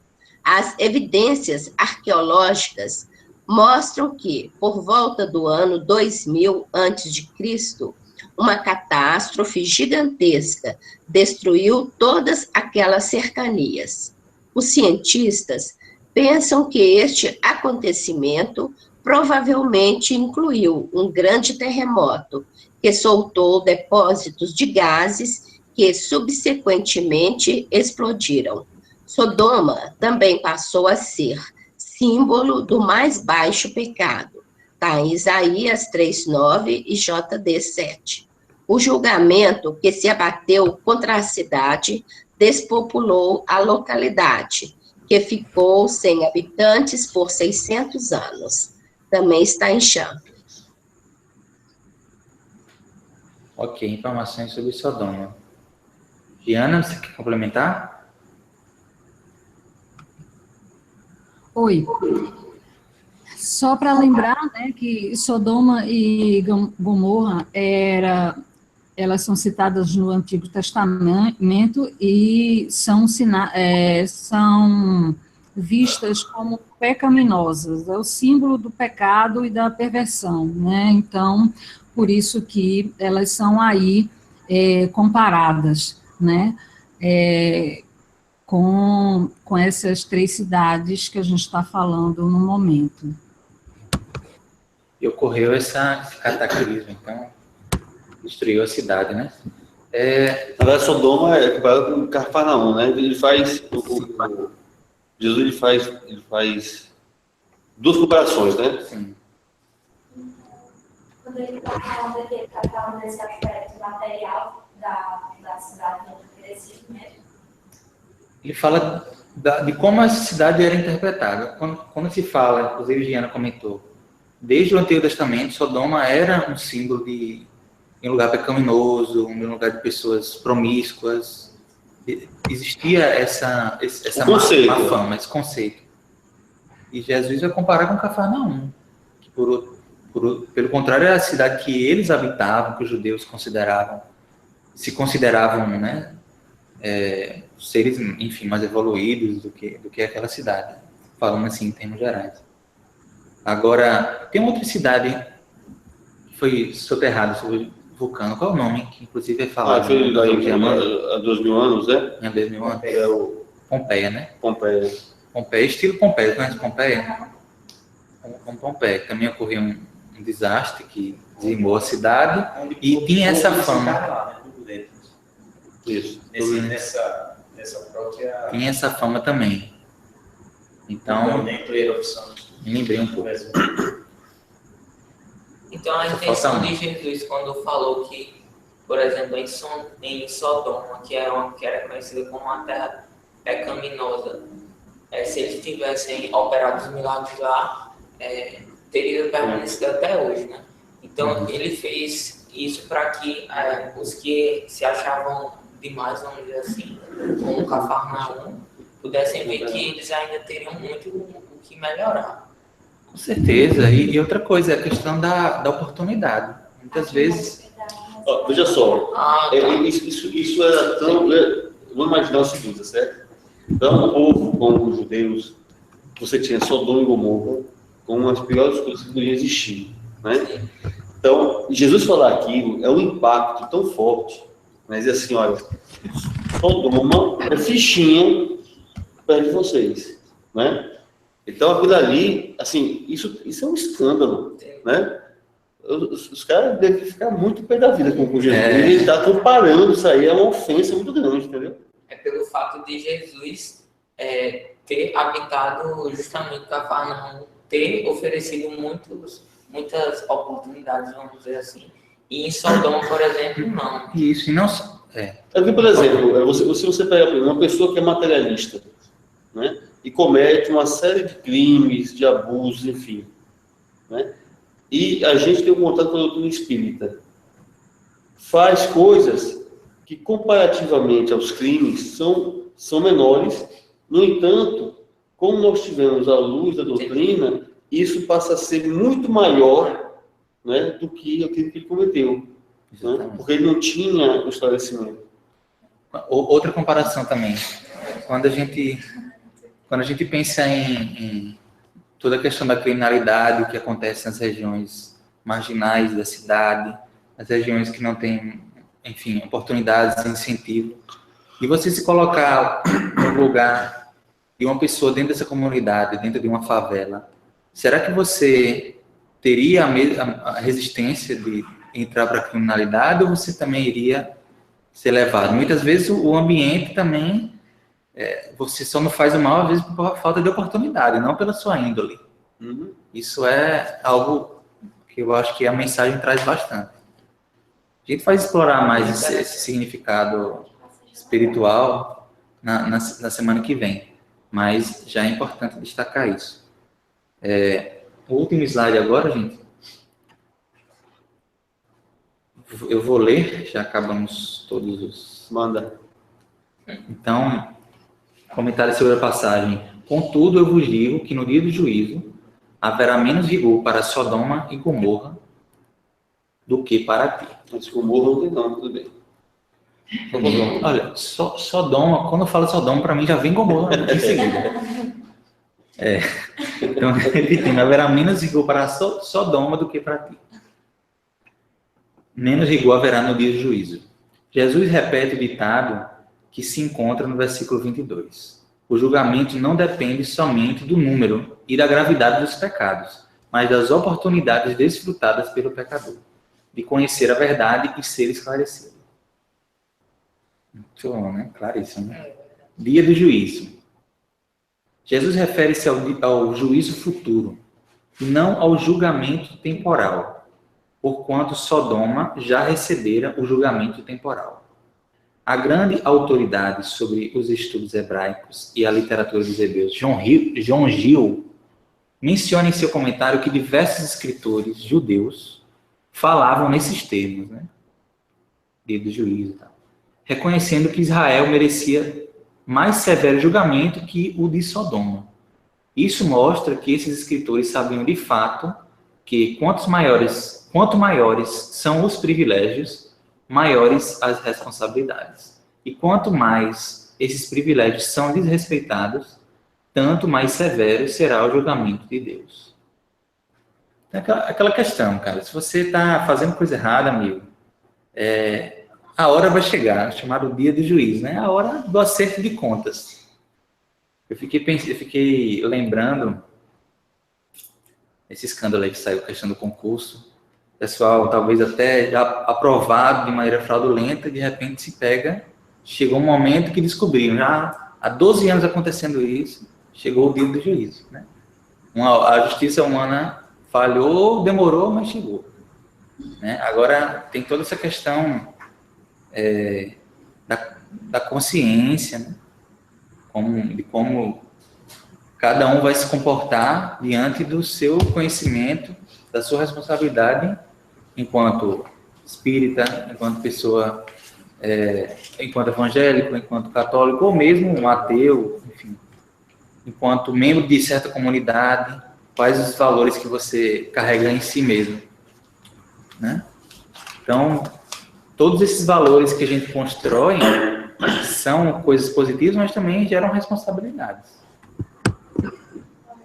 As evidências arqueológicas mostram que, por volta do ano 2000 a.C., uma catástrofe gigantesca destruiu todas aquelas cercanias. Os cientistas pensam que este acontecimento provavelmente incluiu um grande terremoto que soltou depósitos de gases que subsequentemente explodiram. Sodoma também passou a ser símbolo do mais baixo pecado. Está em Isaías 3:9 e JD 7. O julgamento que se abateu contra a cidade despopulou a localidade, que ficou sem habitantes por 600 anos. Também está em chama. Ok, informações sobre Sodoma. Diana, você quer complementar? Oi. Só para lembrar, né, que Sodoma e Gomorra elas são citadas no Antigo Testamento e são vistas como pecaminosas, é o símbolo do pecado e da perversão, né? Então, por isso que elas são aí comparadas, né? Com essas três cidades que a gente está falando no momento. E ocorreu esse cataclismo, então destruiu a cidade, né? Na verdade, Sodoma é comparado com Cafarnaum, né? Ele faz Jesus faz duas comparações, né? Sim. Quando ele está falando desse aspecto material da cidade onde cresceu mesmo. Ele fala de como a cidade era interpretada. Quando se fala, inclusive Giana comentou, desde o Antigo Testamento, Sodoma era um símbolo de um lugar pecaminoso, um lugar de pessoas promíscuas. Existia essa má fama, esse conceito. E Jesus vai comparar com Cafarnaum, que pelo contrário é a cidade que eles habitavam, que os judeus se consideravam, né, seres, enfim, mais evoluídos do que aquela cidade, falando assim em termos gerais. Agora, tem outra cidade que foi soterrada sobre vulcano, qual é o nome? Que inclusive é falado. Foi há 2.000 anos, né? Há 2.000 anos. É o Pompeia, né? Pompeia, estilo Pompeia, conhece Pompeia? Com Pompeia, também ocorreu um desastre que dizimou a cidade e tinha essa fama. Isso. Nessa própria... Tinha essa fama também. Então, nem erupção. Me lembrei um pouco. Então, a intenção de Jesus, quando falou que, por exemplo, em Sodoma, que era conhecida como uma terra pecaminosa, se eles tivessem operado os milagres lá, teria permanecido até hoje, né? Então, ele fez isso para que os que se achavam demais, vamos dizer assim, como Cafarnaum, pudessem ver que eles ainda teriam muito o que melhorar. Com certeza. E outra coisa, a questão da oportunidade. Muitas vezes Veja só, isso era tão... Vamos imaginar o seguinte, certo? Então, um povo como os judeus, você tinha Sodoma e Gomorra, como as piores coisas que poderiam existir, né? Então, Jesus falar aquilo é um impacto tão forte, mas é assim, olha, Sodoma é fichinha perto de vocês, né? Então, aquilo ali, assim, isso é um escândalo, né? Os caras devem ficar muito pé da vida com Jesus. Ele está comparando isso aí, é uma ofensa muito grande, entendeu? É pelo fato de Jesus ter habitado justamente Cafarnaum, ter oferecido muitas oportunidades, vamos dizer assim. E em Sodoma, por exemplo, não. Isso, e não só. Aqui, por exemplo, se você pega uma pessoa que é materialista, né? E comete uma série de crimes, de abusos, enfim, né? E a gente tem um contato com a doutrina espírita. Faz coisas que, comparativamente aos crimes, são menores. No entanto, como nós tivemos a luz da doutrina, isso passa a ser muito maior, né, do que aquilo que ele cometeu. Né? Porque ele não tinha o esclarecimento. Outra comparação também. Quando a gente pensa em toda a questão da criminalidade, o que acontece nas regiões marginais da cidade, as regiões que não têm, enfim, oportunidades, incentivo, e você se colocar no lugar de uma pessoa dentro dessa comunidade, dentro de uma favela, será que você teria a resistência de entrar para a criminalidade, ou você também iria ser levado? Muitas vezes o ambiente também... você só não faz o mal, às vezes, por falta de oportunidade, não pela sua índole. Uhum. Isso é algo que eu acho que a mensagem traz bastante. A gente vai explorar mais esse significado espiritual na semana que vem, mas já é importante destacar isso. O último slide agora, gente. Eu vou ler, já acabamos todos os... Manda. Então... Comentário sobre a passagem. Contudo, eu vos digo que no dia do juízo haverá menos rigor para Sodoma e Gomorra do que para ti. Mas Gomorra não, tudo bem. Olha, Sodoma, quando eu falo Sodoma, para mim já vem Gomorra em seguida. Então, repetindo, haverá menos rigor para Sodoma do que para ti. Menos rigor haverá no dia do juízo. Jesus repete o ditado que se encontra no versículo 22. O julgamento não depende somente do número e da gravidade dos pecados, mas das oportunidades desfrutadas pelo pecador, de conhecer a verdade e ser esclarecido. Muito bom, né? Claríssimo, né? Dia do juízo. Jesus refere-se ao juízo futuro, e não ao julgamento temporal, porquanto Sodoma já recebera o julgamento temporal. A grande autoridade sobre os estudos hebraicos e a literatura dos hebreus, John Gill, menciona em seu comentário que diversos escritores judeus falavam nesses termos, né? Dia do juízo, tá? Reconhecendo que Israel merecia mais severo julgamento que o de Sodoma. Isso mostra que esses escritores sabiam de fato que quanto maiores são os privilégios, maiores as responsabilidades. E quanto mais esses privilégios são desrespeitados, tanto mais severo será o julgamento de Deus. Aquela questão, cara, se você está fazendo coisa errada, amigo, a hora vai chegar, chamado dia do juízo, né? A hora do acerto de contas. Eu fiquei lembrando esse escândalo aí que saiu, questão do concurso. Pessoal, talvez até já aprovado de maneira fraudulenta, de repente se pega, chegou um momento que descobriram, já há 12 anos acontecendo isso, chegou o dia do juízo, né? A justiça humana falhou, demorou, mas chegou, né? Agora, tem toda essa questão da consciência, né? De como cada um vai se comportar diante do seu conhecimento, da sua responsabilidade, enquanto espírita, enquanto pessoa, enquanto evangélico, enquanto católico, ou mesmo um ateu, enfim, enquanto membro de certa comunidade, quais os valores que você carrega em si mesmo, né? Então, todos esses valores que a gente constrói são coisas positivas, mas também geram responsabilidades.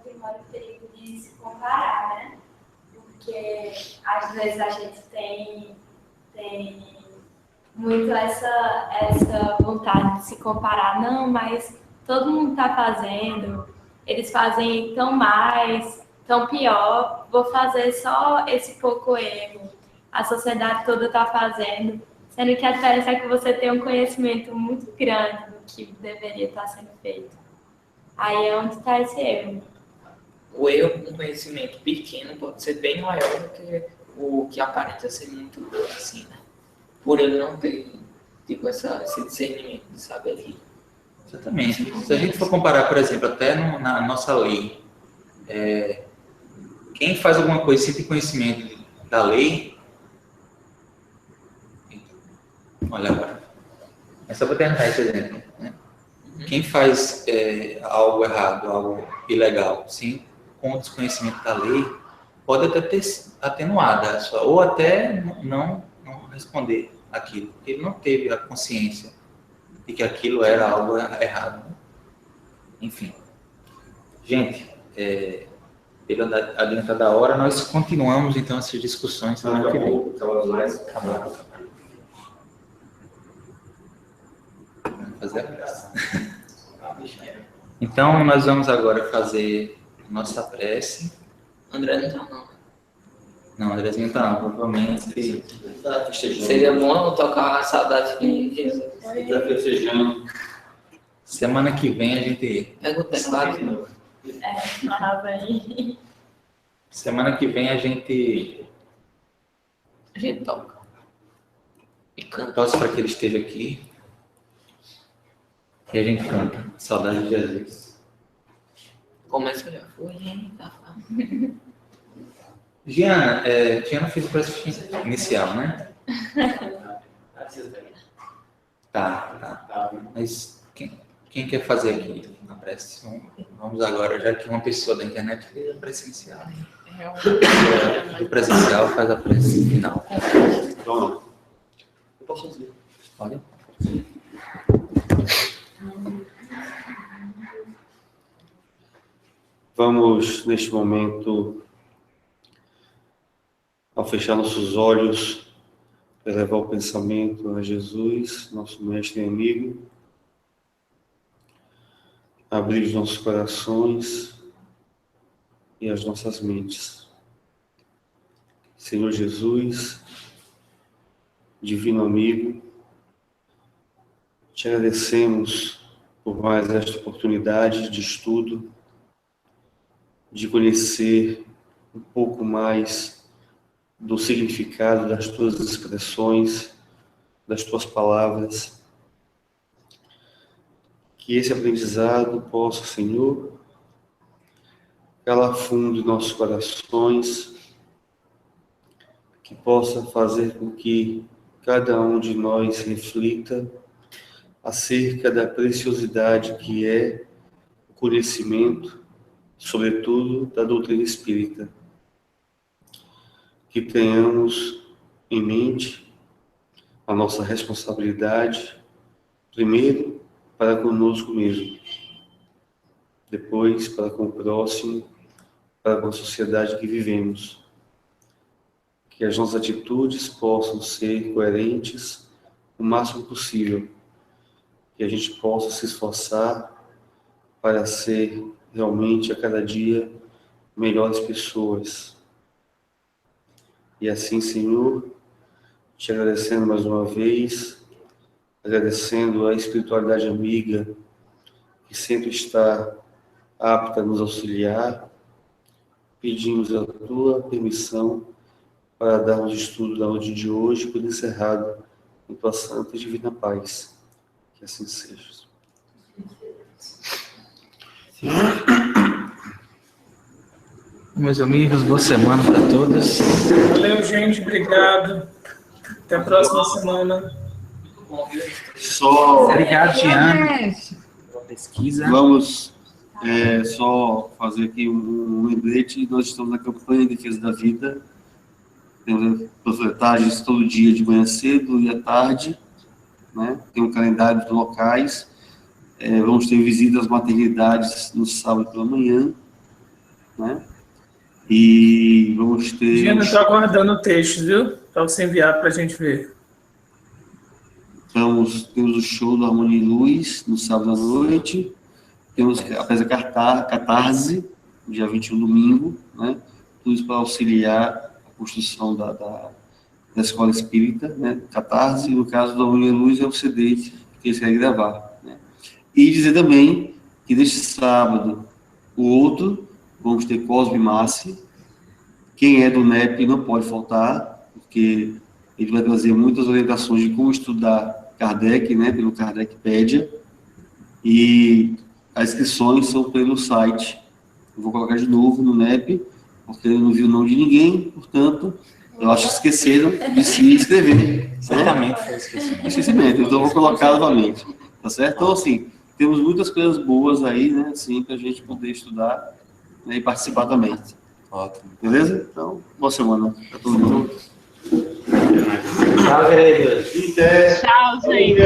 Tem o perigo de se comparar, né? Porque às vezes a gente tem muito essa vontade de se comparar. Não, mas todo mundo está fazendo, eles fazem tão mais, tão pior, vou fazer só esse pouco erro. A sociedade toda está fazendo, sendo que a diferença é que você tem um conhecimento muito grande do que deveria estar sendo feito. Aí é onde está esse erro. O erro com conhecimento pequeno pode ser bem maior do que o que aparenta ser muito assim, né? Por ele não ter, tipo, esse discernimento de saber aquilo. Exatamente. Se a gente for comparar, por exemplo, até na nossa lei, quem faz alguma coisa sem ter conhecimento da lei, olha agora, é só para terminar esse exemplo, né? Quem faz algo errado, algo ilegal, sim, com o desconhecimento da lei, pode até ter atenuada, ou até não responder aquilo, porque ele não teve a consciência de que aquilo era algo errado. Enfim. Gente, pela adiantada da hora, nós continuamos então essas discussões semana que vem. Fazer a prece. Então, nós vamos agora fazer nossa prece. André não tá, não. Não, Andrezinho tá, provavelmente. Seria bom tocar a saudade de Jesus. Está festejando. Semana que vem a gente. Pega o teclado. Falava aí. Semana que vem a gente toca. E canta. Torce para que ele esteja aqui. E a gente canta. Saudade de Jesus. Começa já. Foi, hein? Tá falando. Giana, Giana fez o prece inicial, né? Tá. Mas quem quer fazer aqui a prece? Vamos agora, já que uma pessoa da internet fez a prece inicial. Do presencial faz a prece final. Então, eu posso dizer. Olha. Vamos, neste momento, ao fechar nossos olhos, elevar o pensamento a Jesus, nosso mestre e amigo, abrir os nossos corações e as nossas mentes. Senhor Jesus, divino amigo, te agradecemos por mais esta oportunidade de estudo, de conhecer um pouco mais do significado das tuas expressões, das tuas palavras. Que esse aprendizado possa, Senhor, calar fundo em nossos corações, que possa fazer com que cada um de nós reflita acerca da preciosidade que é o conhecimento, sobretudo da doutrina espírita. Que tenhamos em mente a nossa responsabilidade, primeiro para conosco mesmo, depois para com o próximo, para com a sociedade que vivemos. Que as nossas atitudes possam ser coerentes o máximo possível, que a gente possa se esforçar para ser realmente a cada dia melhores pessoas. E assim, Senhor, te agradecendo mais uma vez, agradecendo a espiritualidade amiga que sempre está apta a nos auxiliar, pedimos a tua permissão para darmos estudo da noite de hoje, por encerrado em tua santa e divina paz. Que assim seja. Meus amigos, boa semana para todos. Valeu, gente. Obrigado. Até a próxima semana. Obrigado, Tiana. Pesquisa. Vamos só fazer aqui um lembrete. Nós estamos na campanha de defesa da vida. temos panfletagens todo dia de manhã cedo e à tarde, né? Tem um calendário de locais, vamos ter visitas às maternidades no sábado pela manhã, né? E vamos ter... Diana, estou aguardando o texto, viu? Para você enviar para a gente ver. Temos o show do Harmonia e Luz no sábado à noite, temos a peça Catarse, dia 21, domingo, né? Tudo isso para auxiliar a construção da escola espírita, né? Catarse, e no caso do Harmonia e Luz é o CD que eles querem gravar, né? E dizer também que neste sábado, o outro, vamos ter Cosme Massi. Quem é do NEP não pode faltar, porque ele vai trazer muitas orientações de como estudar Kardec, né, pelo Kardecpedia, e as inscrições são pelo site. Eu vou colocar de novo no NEP, porque ele não viu o nome de ninguém, portanto, eu acho que esqueceram de se inscrever. Certamente foi esquecimento, então eu vou colocar novamente, tá certo? Então, assim, temos muitas coisas boas aí, né, assim, para a gente poder estudar, né, e participar também. Ótimo. Beleza? Então, boa semana para todo mundo. Tchau, queridos. Tchau, gente.